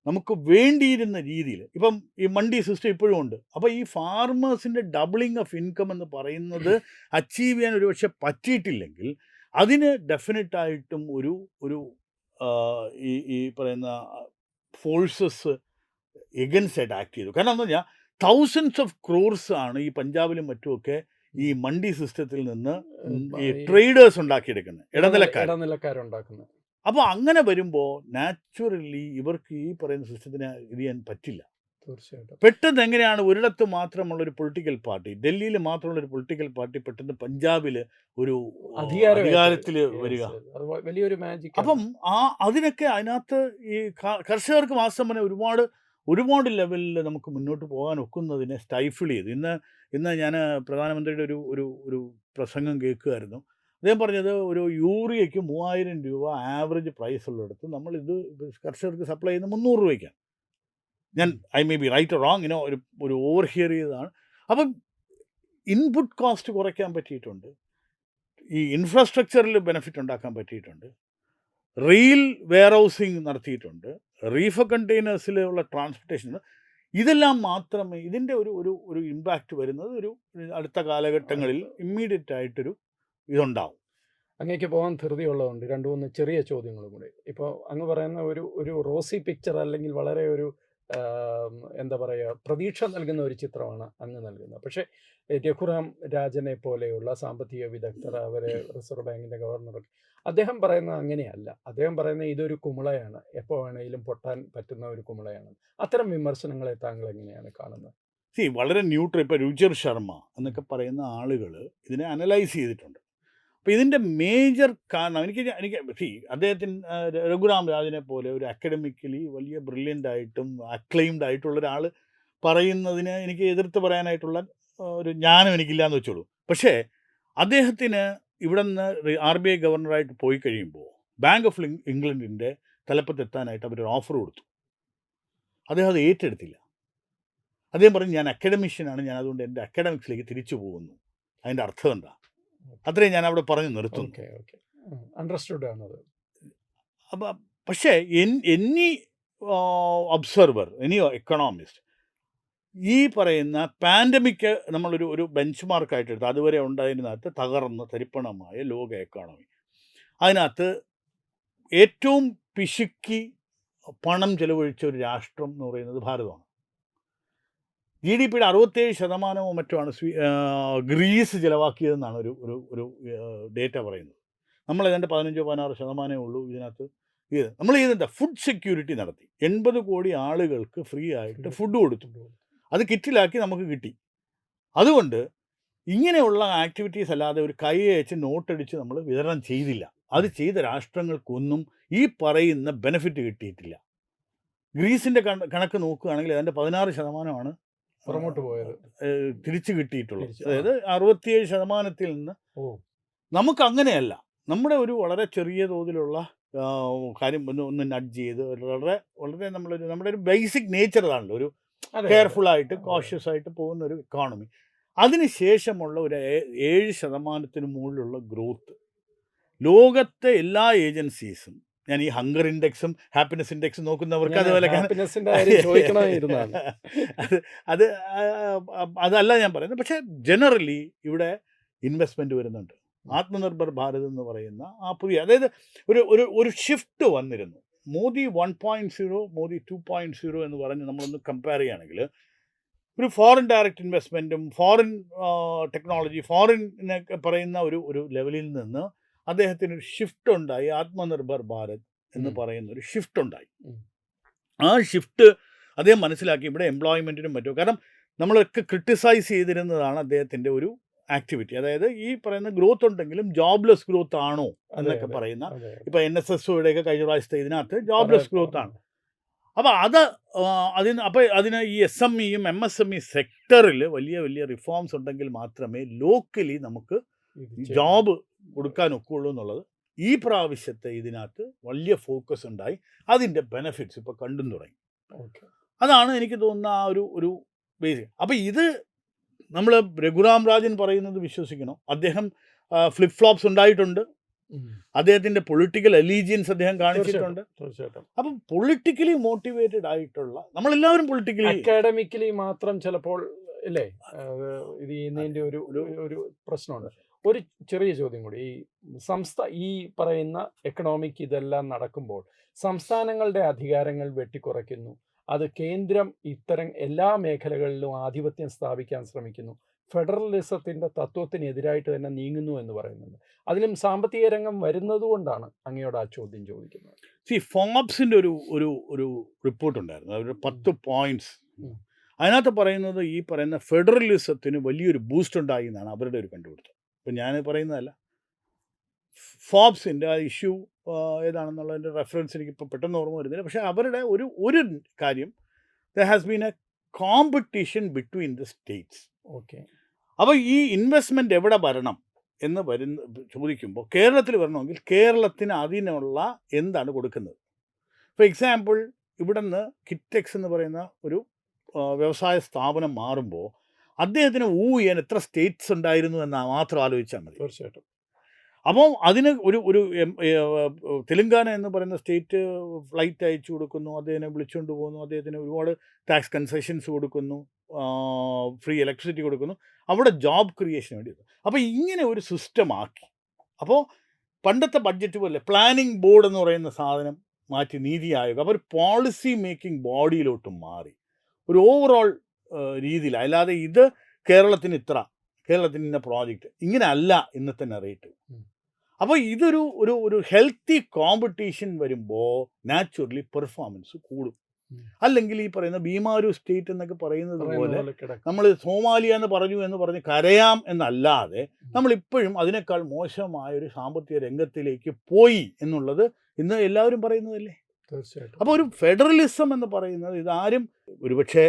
നമുക്ക് വേണ്ടിയിരുന്ന രീതിയിൽ. ഇപ്പം ഈ മണ്ടി സിസ്റ്റം ഇപ്പോഴും ഉണ്ട്. അപ്പോൾ ഈ ഫാർമേഴ്സിൻ്റെ ഡബിളിങ് ഓഫ് ഇൻകം എന്ന് പറയുന്നത് അച്ചീവ് ചെയ്യാൻ ഒരു പക്ഷെ പറ്റിയിട്ടില്ലെങ്കിൽ അതിന് ഡെഫിനറ്റായിട്ടും ഒരു ഒരു ഈ പറയുന്ന ഫോഴ്സസ് എഗൻസ്റ്റ് ആയിട്ട് ആക്ട് ചെയ്തു. കാരണം എന്താ പറഞ്ഞാൽ തൗസൻഡ്സ് ഓഫ് ക്രോർസ് ആണ് ഈ പഞ്ചാബിലും മറ്റുമൊക്കെ ഈ മണ്ടി സിസ്റ്റത്തിൽ നിന്ന് ഈ ട്രേഡേഴ്സ് ഉണ്ടാക്കിയെടുക്കുന്നത്, ഇടനിലക്കാരുണ്ടാക്കുന്നത്. അപ്പോൾ അങ്ങനെ വരുമ്പോൾ നാച്ചുറലി ഇവർക്ക് ഈ പറയുന്ന സിസ്റ്റത്തിനെ ഇത് ചെയ്യാൻ പറ്റില്ല. തീർച്ചയായിട്ടും. പെട്ടെന്ന് എങ്ങനെയാണ് ഒരിടത്ത് മാത്രമുള്ള ഒരു പൊളിറ്റിക്കൽ പാർട്ടി, ഡൽഹിയിൽ മാത്രമുള്ള ഒരു പൊളിറ്റിക്കൽ പാർട്ടി പെട്ടെന്ന് പഞ്ചാബിൽ ഒരു അധികാരത്തിൽ വരിക? അത് വലിയൊരു മാജിക്. അപ്പം അതിനൊക്കെ അതിനകത്ത് ഈ കർഷകർക്ക് മാസം തന്നെ ഒരുപാട് ലെവലിൽ നമുക്ക് മുന്നോട്ട് പോകാൻ ഒക്കുന്നതിനെ സ്റ്റൈഫിൾ ചെയ്തു. ഇന്ന് ഞാൻ പ്രധാനമന്ത്രിയുടെ ഒരു പ്രസംഗം കേൾക്കുമായിരുന്നു. അദ്ദേഹം പറഞ്ഞത് ഒരു യൂറിയയ്ക്ക് 3000 രൂപ ആവറേജ് പ്രൈസ് ഉള്ളിടത്ത് നമ്മളിത് കർഷകർക്ക് സപ്ലൈ ചെയ്യുന്നത് 300 രൂപയ്ക്കാണ്. ഞാൻ I may be right or wrong, ഒരു ഓവർ ഹിയർ ചെയ്തതാണ്. അപ്പം ഇൻപുട്ട് കോസ്റ്റ് കുറയ്ക്കാൻ പറ്റിയിട്ടുണ്ട്, ഈ ഇൻഫ്രാസ്ട്രക്ചറിൽ ബെനിഫിറ്റ് ഉണ്ടാക്കാൻ പറ്റിയിട്ടുണ്ട്, റെയിൽ വെയർ ഹൗസിങ് നടത്തിയിട്ടുണ്ട്, റീഫർ കണ്ടെയ്നേഴ്സിലുള്ള ട്രാൻസ്പോർട്ടേഷൻ. ഇതെല്ലാം മാത്രമേ ഇതിൻ്റെ ഒരു ഇമ്പാക്റ്റ് വരുന്നത് ഒരു അടുത്ത കാലഘട്ടങ്ങളിൽ ഇമ്മീഡിയറ്റ് ആയിട്ടൊരു ഇതുണ്ടാവും. അങ്ങേക്ക് പോകാൻ ധൃതിയുള്ളതുകൊണ്ട് 2-3 ചെറിയ ചോദ്യങ്ങളും കൂടി. ഇപ്പോൾ അങ്ങ് പറയുന്ന ഒരു റോസി പിക്ചർ അല്ലെങ്കിൽ വളരെ ഒരു എന്താ പറയുക, പ്രതീക്ഷ നൽകുന്ന ഒരു ചിത്രമാണ് അങ്ങ് നൽകുന്നത്. പക്ഷേ രഘുറാം രാജനെ പോലെയുള്ള സാമ്പത്തിക വിദഗ്ധർ, അവരെ റിസർവ് ബാങ്കിൻ്റെ ഗവർണറൊക്കെ, അദ്ദേഹം പറയുന്നത് അങ്ങനെയല്ല. അദ്ദേഹം പറയുന്നത് ഇതൊരു കുമിളയാണ്, എപ്പോൾ വേണമെങ്കിലും പൊട്ടാൻ പറ്റുന്ന ഒരു കുമിളയാണ്. അത്തരം വിമർശനങ്ങളെ താങ്കൾ എങ്ങനെയാണ് കാണുന്നത്? വളരെ ന്യൂട്രൽ. ഇപ്പോൾ രുചിർ ശർമ്മ എന്നൊക്കെ പറയുന്ന ആളുകൾ ഇതിനെ അനലൈസ് ചെയ്തിട്ടുണ്ട്. അപ്പോൾ ഇതിൻ്റെ മേജർ കാരണം എനിക്ക് അദ്ദേഹത്തിന് രഘുറാം രാജനെ പോലെ ഒരു അക്കാഡമിക്കലി വലിയ ബ്രില്യൻ്റ് ആയിട്ടും അക്ലെയിംഡ് ആയിട്ടുള്ള ഒരാൾ പറയുന്നതിന് എനിക്ക് എതിർത്ത് പറയാനായിട്ടുള്ള ഒരു ജ്ഞാനം എനിക്കില്ലാന്ന് വെച്ചോളൂ. പക്ഷേ അദ്ദേഹത്തിന് ഇവിടെ നിന്ന് RBI ഗവർണറായിട്ട് പോയി കഴിയുമ്പോൾ ബാങ്ക് ഓഫ് ഇംഗ്ലണ്ടിൻ്റെ തലപ്പത്തെത്താനായിട്ട് അവരൊരു ഓഫർ കൊടുത്തു. അദ്ദേഹം അത് ഏറ്റെടുത്തില്ല. അദ്ദേഹം പറഞ്ഞു, ഞാൻ അക്കാഡമിഷ്യനാണ്, ഞാൻ അതുകൊണ്ട് എൻ്റെ അക്കാഡമിക്സിലേക്ക് തിരിച്ചു പോകുന്നു. അതിൻ്റെ അർത്ഥം എന്താ? അത്രയും ഞാൻ അവിടെ പറഞ്ഞു നിർത്തുന്നു. അണ്ടർസ്റ്റുഡ് ആണത്. അപ്പം പക്ഷേ എനി ഒബ്സർവർ, എനി എക്കണോമിസ്റ്റ് ഈ പറയുന്ന പാൻഡമിക് നമ്മളൊരു ബെഞ്ച് മാർക്കായിട്ട് എടുത്ത് അതുവരെ ഉണ്ടായിരുന്നതിനകത്ത് തകർന്ന് തരിപ്പണമായ ലോക എക്കോണമി, അതിനകത്ത് ഏറ്റവും പിശുക്കി പണം ചെലവഴിച്ച ഒരു രാഷ്ട്രം എന്ന് പറയുന്നത് ഭാരതമാണ്. GDPയുടെ 67% മറ്റുമാണ് ഗ്രീസ് ചിലവാക്കിയതെന്നാണ് ഒരു ഡേറ്റ പറയുന്നത്. നമ്മൾ ഏതാണ്ട് 15-16% ഉള്ളൂ ഇതിനകത്ത്. നമ്മൾ ചെയ്തെന്താ, ഫുഡ് സെക്യൂരിറ്റി നടത്തി. 80 കോടി ആളുകൾക്ക് ഫ്രീ ആയിട്ട് ഫുഡ് കൊടുത്തു. അത് കിറ്റിലാക്കി നമുക്ക് കിട്ടി. അതുകൊണ്ട് ഇങ്ങനെയുള്ള ആക്ടിവിറ്റീസ് അല്ലാതെ ഒരു കൈ അയച്ച് നോട്ടടിച്ച് നമ്മൾ വിതരണം ചെയ്തില്ല. അത് ചെയ്ത രാഷ്ട്രങ്ങൾക്കൊന്നും ഈ പറയുന്ന ബെനിഫിറ്റ് കിട്ടിയിട്ടില്ല. ഗ്രീസിൻ്റെ കണക്ക് നോക്കുകയാണെങ്കിൽ ഏതാണ്ട് 16% പുറമോട്ട് പോയത് തിരിച്ചു കിട്ടിയിട്ടുള്ളത്. അതായത് 67% നിന്ന് നമുക്ക് അങ്ങനെയല്ല. നമ്മുടെ ഒരു വളരെ ചെറിയ തോതിലുള്ള കാര്യം ഒന്ന് നഡ്ജ് ചെയ്ത് വളരെ നമ്മുടെ ഒരു ബേസിക് നേച്ചർ അതാണല്ലോ, ഒരു കെയർഫുള്ളായിട്ട് കോഷ്യസ് ആയിട്ട് പോകുന്ന ഒരു എക്കോണമി. അതിനുശേഷമുള്ള ഒരു 7% മുകളിലുള്ള ഗ്രോത്ത് ലോകത്തെ എല്ലാ ഏജൻസീസും, ഞാൻ ഈ ഹങ്കർ ഇൻഡെക്സും ഹാപ്പിനെസ് ഇൻഡെക്സും നോക്കുന്നവർക്ക് അതുപോലെ അതല്ല ഞാൻ പറയുന്നത്. പക്ഷേ ജനറലി ഇവിടെ ഇൻവെസ്റ്റ്മെൻറ്റ് വരുന്നുണ്ട്. ആത്മനിർഭർ ഭാരത് എന്ന് പറയുന്ന പുതിയ, അതായത് ഒരു ഷിഫ്റ്റ് വന്നിരുന്നു. മോദി 1.0, മോദി 2.0 എന്ന് പറഞ്ഞ് നമ്മളൊന്ന് കമ്പയർ ചെയ്യുകയാണെങ്കിൽ ഒരു ഫോറിൻ ഡയറക്റ്റ് ഇൻവെസ്റ്റ്മെൻറ്റും ഫോറിൻ ടെക്നോളജി, ഫോറിനൊക്കെ പറയുന്ന ഒരു ലെവലിൽ നിന്ന് അദ്ദേഹത്തിനൊരു ഷിഫ്റ്റ് ഉണ്ടായി. ആത്മനിർഭർ ഭാരത് എന്ന് പറയുന്ന ഒരു ഷിഫ്റ്റ് ഉണ്ടായി. ആ ഷിഫ്റ്റ് അദ്ദേഹം മനസ്സിലാക്കി ഇവിടെ എംപ്ലോയ്മെൻറ്റിനും പറ്റും. കാരണം നമ്മളൊക്കെ ക്രിട്ടിസൈസ് ചെയ്തിരുന്നതാണ് അദ്ദേഹത്തിൻ്റെ ഒരു ആക്ടിവിറ്റി. അതായത് ഈ പറയുന്ന ഗ്രോത്ത് ഉണ്ടെങ്കിലും ജോബ്ലെസ് ഗ്രോത്ത് ആണോ എന്നൊക്കെ പറയുന്ന, ഇപ്പോൾ NSSOയുടെയൊക്കെ കഴിഞ്ഞ പ്രാവശ്യത്തെ ഇതിനകത്ത് ജോബ്ലെസ് ഗ്രോത്ത് ആണ്. അപ്പോൾ അതിന് ഈ SMEയും MSME സെക്ടറിൽ വലിയ വലിയ റിഫോംസ് ഉണ്ടെങ്കിൽ മാത്രമേ ലോക്കലി നമുക്ക് ജോബ് കൊടുക്കാൻ ഒക്കുള്ളൂ എന്നുള്ളത് ഈ പ്രാവശ്യത്തെ ഇതിനകത്ത് വലിയ ഫോക്കസ് ഉണ്ടായി. അതിൻ്റെ ബെനിഫിറ്റ്സ് ഇപ്പോൾ കണ്ടും തുടങ്ങി. അതാണ് എനിക്ക് തോന്നുന്ന ആ ഒരു ബേസ്. അപ്പോൾ ഇത് നമ്മൾ രഘുറാം രാജൻ പറയുന്നത് വിശ്വസിക്കണം. അദ്ദേഹം ഫ്ലിപ്പ് ഫ്ലോപ്സ് ഉണ്ടായിട്ടുണ്ട്. അദ്ദേഹത്തിൻ്റെ പൊളിറ്റിക്കൽ അലീജിയൻസ് അദ്ദേഹം കാണിച്ചിട്ടുണ്ട്. തീർച്ചയായിട്ടും. അപ്പം പൊളിറ്റിക്കലി മോട്ടിവേറ്റഡ് ആയിട്ടുള്ള നമ്മളെല്ലാവരും പൊളിറ്റിക്കലി അക്കാഡമിക്കലി മാത്രം ചിലപ്പോൾ അല്ലേ ഇത് ചെയ്യുന്നതിൻ്റെ ഒരു പ്രശ്നമുണ്ട്. ഒരു ചെറിയ ചോദ്യം കൂടി, ഈ പറയുന്ന എക്കണോമിക് ഇതെല്ലാം നടക്കുമ്പോൾ സംസ്ഥാനങ്ങളുടെ അധികാരങ്ങൾ വെട്ടിക്കുറയ്ക്കുന്നു, അത് കേന്ദ്രം ഇത്തരം എല്ലാ മേഖലകളിലും ആധിപത്യം സ്ഥാപിക്കാൻ ശ്രമിക്കുന്നു, ഫെഡറലിസത്തിൻ്റെ തത്വത്തിനെതിരായിട്ട് തന്നെ നീങ്ങുന്നു എന്ന് പറയുന്നുണ്ട്. അതിലും സാമ്പത്തിക രംഗം വരുന്നതുകൊണ്ടാണ് അങ്ങയോട് ആ ചോദ്യം ചോദിക്കുന്നത്. ഫോബ്സിൻ്റെ ഒരു റിപ്പോർട്ടുണ്ടായിരുന്നു, ഒരു 10 പോയിന്റ്സ്. അതിനകത്ത് പറയുന്നത് ഈ പറയുന്ന ഫെഡറലിസത്തിന് വലിയൊരു ബൂസ്റ്റ് ഉണ്ടായി എന്നാണ് അവരുടെ ഒരു കണ്ടുപിടുത്തം. ഇപ്പം ഞാൻ പറയുന്നതല്ല, ഫോബ്സിൻ്റെ ആ ഇഷ്യൂ ഏതാണെന്നുള്ളതിൻ്റെ റെഫറൻസ് എനിക്കിപ്പോൾ പെട്ടെന്ന് ഓർമ്മ വരുന്നില്ല. പക്ഷേ അവരുടെ ഒരു കാര്യം, there has been A competition between the States. Okay. അപ്പോൾ ഈ ഇൻവെസ്റ്റ്മെൻറ്റ് എവിടെ വരണം എന്ന് ചോദിക്കുമ്പോൾ കേരളത്തിൽ വരണമെങ്കിൽ കേരളത്തിന് അതിനുള്ള എന്താണ് കൊടുക്കുന്നത്. ഫോർ എക്സാമ്പിൾ, ഇവിടെ നിന്ന് കിറ്റെക്സ് എന്ന് പറയുന്ന ഒരു വ്യവസായ സ്ഥാപനം മാറുമ്പോൾ അദ്ദേഹത്തിന് ചെയ്യാൻ എത്ര സ്റ്റേറ്റ്സ് ഉണ്ടായിരുന്നു എന്ന് മാത്രം ആലോചിച്ചാൽ മതി. തീർച്ചയായിട്ടും. അപ്പോൾ അതിന് ഒരു തെലുങ്കാന എന്ന് പറയുന്ന സ്റ്റേറ്റ് ഫ്ലൈറ്റ് അയച്ചു കൊടുക്കുന്നു, അദ്ദേഹത്തിനെ വിളിച്ചുകൊണ്ട് പോകുന്നു, അദ്ദേഹത്തിന് ഒരുപാട് ടാക്സ് കൺസെഷൻസ് കൊടുക്കുന്നു, ഫ്രീ ഇലക്ട്രിസിറ്റി കൊടുക്കുന്നു, അവിടെ ജോബ് ക്രിയേഷന് വേണ്ടി. അപ്പോൾ ഇങ്ങനെ ഒരു സിസ്റ്റം ആക്കി. അപ്പോൾ പണ്ടത്തെ ബഡ്ജറ്റ് പോലെ പ്ലാനിംഗ് ബോർഡ് എന്ന് പറയുന്ന സാധനം മാറ്റി നീതി ആയോഗ്, അപ്പോൾ ഒരു പോളിസി മേക്കിംഗ് ബോഡിയിലോട്ട് മാറി ഒരു ഓവറോൾ രീതിയിൽ. അല്ലാതെ ഇത് കേരളത്തിന് ഇന്ന പ്രോജക്റ്റ് ഇങ്ങനെ അല്ല ഇന്നത്തെ റേറ്റ്. അപ്പോൾ ഒരു ഹെൽത്തി കോമ്പറ്റീഷൻ വരുമ്പോൾ നാച്ചുറലി പെർഫോമൻസ് കൂടും. അല്ലെങ്കിൽ ഈ പറയുന്ന ബീമാരു സ്റ്റേറ്റ് എന്നൊക്കെ പറയുന്നത് പോലെ നമ്മൾ സോമാലിയ എന്ന് പറഞ്ഞ് കരയാം എന്നല്ലാതെ നമ്മളിപ്പോഴും അതിനേക്കാൾ മോശമായൊരു സാമ്പത്തിക രംഗത്തിലേക്ക് പോയി എന്നുള്ളത് ഇന്ന് എല്ലാവരും പറയുന്നതല്ലേ. തീർച്ചയായിട്ടും. അപ്പോൾ ഒരു ഫെഡറലിസം എന്ന് പറയുന്നത് ഇതാരും ഒരുപക്ഷെ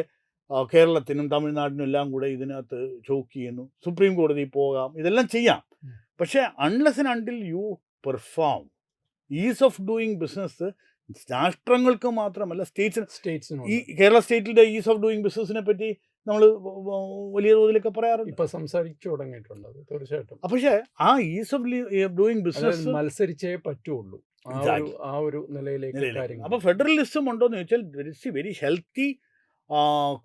കേരളത്തിനും തമിഴ്നാടിനും എല്ലാം കൂടെ ഇതിനകത്ത് ചോക്ക് ചെയ്യുന്നു, സുപ്രീം കോടതിയിൽ പോകാം, ഇതെല്ലാം ചെയ്യാം. പക്ഷേ unless and until you perform, ease of doing business രാഷ്ട്രങ്ങൾക്ക് മാത്രമല്ല സ്റ്റേറ്റ്സിനും. ഈ കേരള സ്റ്റേറ്റിൻ്റെ ഈസ് ഓഫ് ഡൂയിങ് ബിസിനസ്സിനെ പറ്റി നമ്മൾ വലിയ തോതിലൊക്കെ പറയാറുണ്ട്, ഇപ്പൊ സംസാരിച്ചു തുടങ്ങിയിട്ടുണ്ട്. തീർച്ചയായിട്ടും. പക്ഷേ ആ ഈസ് ഓഫ് ഡൂയിങ് ബിസിനസ് മത്സരിച്ചേ പറ്റുള്ളൂ ആ ഒരു നിലയിലേക്ക്. അപ്പോൾ ഫെഡറലിസം ഉണ്ടോയെന്ന് ചോദിച്ചാൽ വെരി ഹെൽത്തി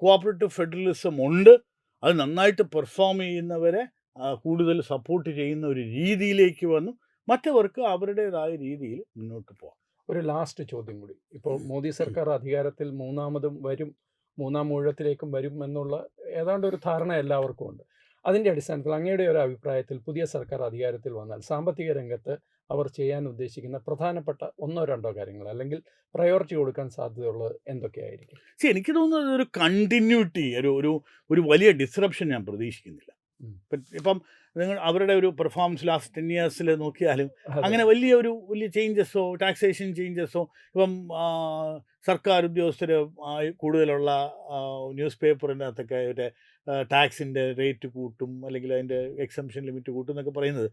കോഓപ്പറേറ്റീവ് ഫെഡറലിസം ഉണ്ട്. അത് നന്നായിട്ട് പെർഫോം ചെയ്യുന്നവരെ കൂടുതൽ സപ്പോർട്ട് ചെയ്യുന്ന ഒരു രീതിയിലേക്ക് വന്നു, മറ്റവർക്ക് അവരുടേതായ രീതിയിൽ മുന്നോട്ട് പോകാം. ഒരു ലാസ്റ്റ് ചോദ്യം കൂടി. ഇപ്പോൾ മോദി സർക്കാർ അധികാരത്തിൽ മൂന്നാം ഊഴത്തിലേക്കും വരും എന്നുള്ള ഏതാണ്ട് ഒരു ധാരണ എല്ലാവർക്കും ഉണ്ട്. അതിൻ്റെ അടിസ്ഥാനത്തിൽ അങ്ങയുടെ ഒരു അഭിപ്രായത്തിൽ പുതിയ സർക്കാർ അധികാരത്തിൽ വന്നാൽ സാമ്പത്തിക രംഗത്ത് അവർ ചെയ്യാൻ ഉദ്ദേശിക്കുന്ന പ്രധാനപ്പെട്ട 1-2 കാര്യങ്ങൾ അല്ലെങ്കിൽ പ്രയോറിറ്റി കൊടുക്കാൻ സാധ്യതയുള്ളത് എന്തൊക്കെയായിരിക്കും? എനിക്ക് തോന്നുന്നത് ഒരു കണ്ടിന്യൂറ്റി, ഒരു വലിയ ഡിസ്റപ്ഷൻ ഞാൻ പ്രതീക്ഷിക്കുന്നില്ല. ഇപ്പം നിങ്ങൾ അവരുടെ ഒരു പെർഫോമൻസ് ലാസ്റ്റ് 10 years നോക്കിയാലും അങ്ങനെ വലിയ ചേഞ്ചസോ ടാക്സേഷൻ ചേഞ്ചസോ, ഇപ്പം സർക്കാർ ഉദ്യോഗസ്ഥർ കൂടുതലുള്ള ന്യൂസ് പേപ്പറിൻ്റെ അകത്തൊക്കെ ഒരു ടാക്സിൻ്റെ റേറ്റ് കൂട്ടും, അല്ലെങ്കിൽ അതിൻ്റെ എക്സംഷൻ ലിമിറ്റ് കൂട്ടും എന്നൊക്കെ പറയുന്നത്,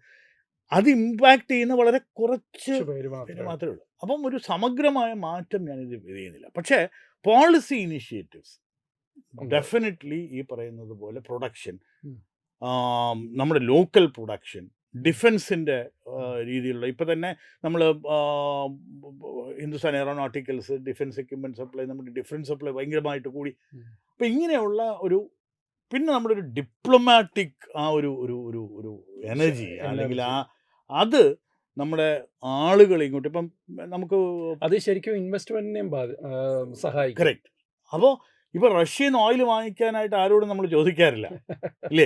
അത് ഇമ്പാക്റ്റ് ചെയ്യുന്ന വളരെ കുറച്ച് പേര് മാത്രമേ ഉള്ളൂ. അപ്പം ഒരു സമഗ്രമായ മാറ്റം ഞാനിത് ചെയ്യുന്നില്ല. പക്ഷേ പോളിസി ഇനിഷ്യേറ്റീവ്സ് ഡെഫിനറ്റ്ലി ഈ പറയുന്നത് പോലെ പ്രൊഡക്ഷൻ, നമ്മുടെ ലോക്കൽ പ്രൊഡക്ഷൻ, ഡിഫൻസിൻ്റെ രീതിയിലുള്ള, ഇപ്പോൾ തന്നെ നമ്മൾ Hindustan aeronauticals defence equipment supply, നമ്മുടെ ഡിഫൻസ് സപ്ലൈ ഭയങ്കരമായിട്ട് കൂടി. അപ്പോൾ ഇങ്ങനെയുള്ള പിന്നെ നമ്മുടെ ഒരു ഡിപ്ലോമാറ്റിക് ഒരു എനർജി, അല്ലെങ്കിൽ അത് നമ്മുടെ ആളുകൾ ഇങ്ങോട്ട്, ഇപ്പം നമുക്ക് അത് ശരിക്കും ഇൻവെസ്റ്റ്മെന്റിനെയും സഹായിക്കും. കറക്റ്റ്. അപ്പോൾ ഇപ്പം റഷ്യൻ ഓയിൽ വാങ്ങിക്കാനായിട്ട് ആരോടും നമ്മൾ ചോദിക്കാറില്ല, ഇല്ലേ?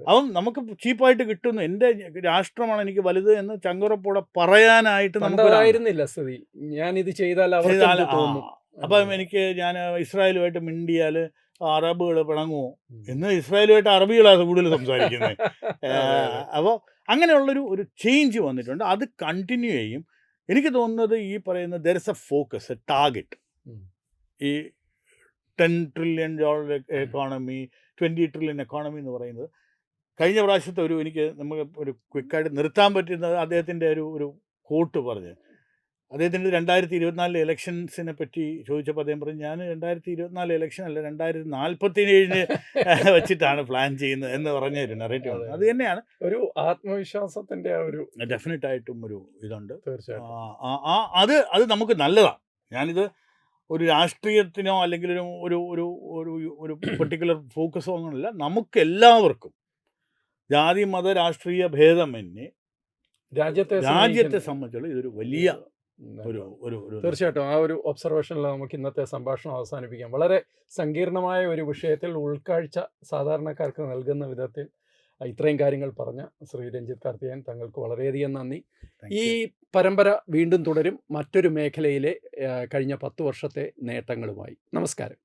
അപ്പം നമുക്ക് ചീപ്പായിട്ട് കിട്ടുന്നു, എൻ്റെ രാഷ്ട്രമാണ് എനിക്ക് വലുത് എന്ന് ചങ്കുറപ്പോടെ പറയാനായിട്ട് നമുക്കായിരുന്നില്ല സ്ഥിതി. ഞാനിത് ചെയ്താൽ അപ്പം ഞാൻ ഇസ്രായേലുമായിട്ട് മിണ്ടിയാൽ അറബുകൾ പിണങ്ങുമോ എന്ന് ഇസ്രായേലുമായിട്ട് അറബികളാണ് കൂടുതൽ സംസാരിക്കുന്നത്. അപ്പോൾ അങ്ങനെയുള്ളൊരു ചേഞ്ച് വന്നിട്ടുണ്ട്. അത് കണ്ടിന്യൂ ചെയ്യും. എനിക്ക് തോന്നുന്നത് ഈ പറയുന്ന there is A focus, A target. ഈ $10 trillion എക്കോണമി, 20 trillion എക്കോണമി എന്ന് പറയുന്നത് കഴിഞ്ഞ പ്രാവശ്യത്തെ എനിക്ക് നമുക്ക് ഒരു ക്വിക്കായിട്ട് നിർത്താൻ പറ്റുന്നത് അദ്ദേഹത്തിൻ്റെ ഒരു കോട്ട് പറഞ്ഞ്, അദ്ദേഹത്തിൻ്റെ 2024 ഇലക്ഷൻസിനെ പറ്റി ചോദിച്ചപ്പോൾ അദ്ദേഹം പറഞ്ഞു, ഞാൻ 2024 ഇലക്ഷൻ അല്ല 2047 വെച്ചിട്ടാണ് പ്ലാൻ ചെയ്യുന്നത് എന്ന് പറഞ്ഞൊരു നെറേറ്റീവ് ആണ്. അത് തന്നെയാണ് ഒരു ആത്മവിശ്വാസത്തിന്റെ ആ ഒരു ഡെഫിനറ്റായിട്ടും ഒരു ഇതുണ്ട്. തീർച്ചയായിട്ടും അത് നമുക്ക് നല്ലതാണ്. ഞാനിത് ഒരു രാഷ്ട്രീയത്തിനോ അല്ലെങ്കിൽ ഒരു ഒരു ഒരു ഒരു പെർട്ടിക്കുലർ ഫോക്കസോ ഒന്നുമില്ല. നമുക്ക് എല്ലാവർക്കും ജാതി മത രാഷ്ട്രീയ ഭേദമന്യേ രാജ്യത്തെ സംബന്ധിച്ചുള്ള ഇതൊരു വലിയ ഒരു ഒരു ഒരു തീർച്ചയായിട്ടും ആ ഒരു ഒബ്സർവേഷനിൽ നമുക്ക് ഇന്നത്തെ സംഭാഷണം അവസാനിപ്പിക്കാം. വളരെ സങ്കീർണമായ ഒരു വിഷയത്തിൽ ഉൾക്കാഴ്ച സാധാരണക്കാർക്ക് നൽകുന്ന വിധത്തിൽ ഇത്രയും കാര്യങ്ങൾ പറഞ്ഞ ശ്രീ രഞ്ജിത്ത് കാർത്തികേയൻ, താങ്കൾക്ക് വളരെയധികം നന്ദി. ഈ പരമ്പര വീണ്ടും തുടരും മറ്റൊരു മേഖലയിലെ കഴിഞ്ഞ 10 വർഷത്തെ നേട്ടങ്ങളുമായി. നമസ്കാരം.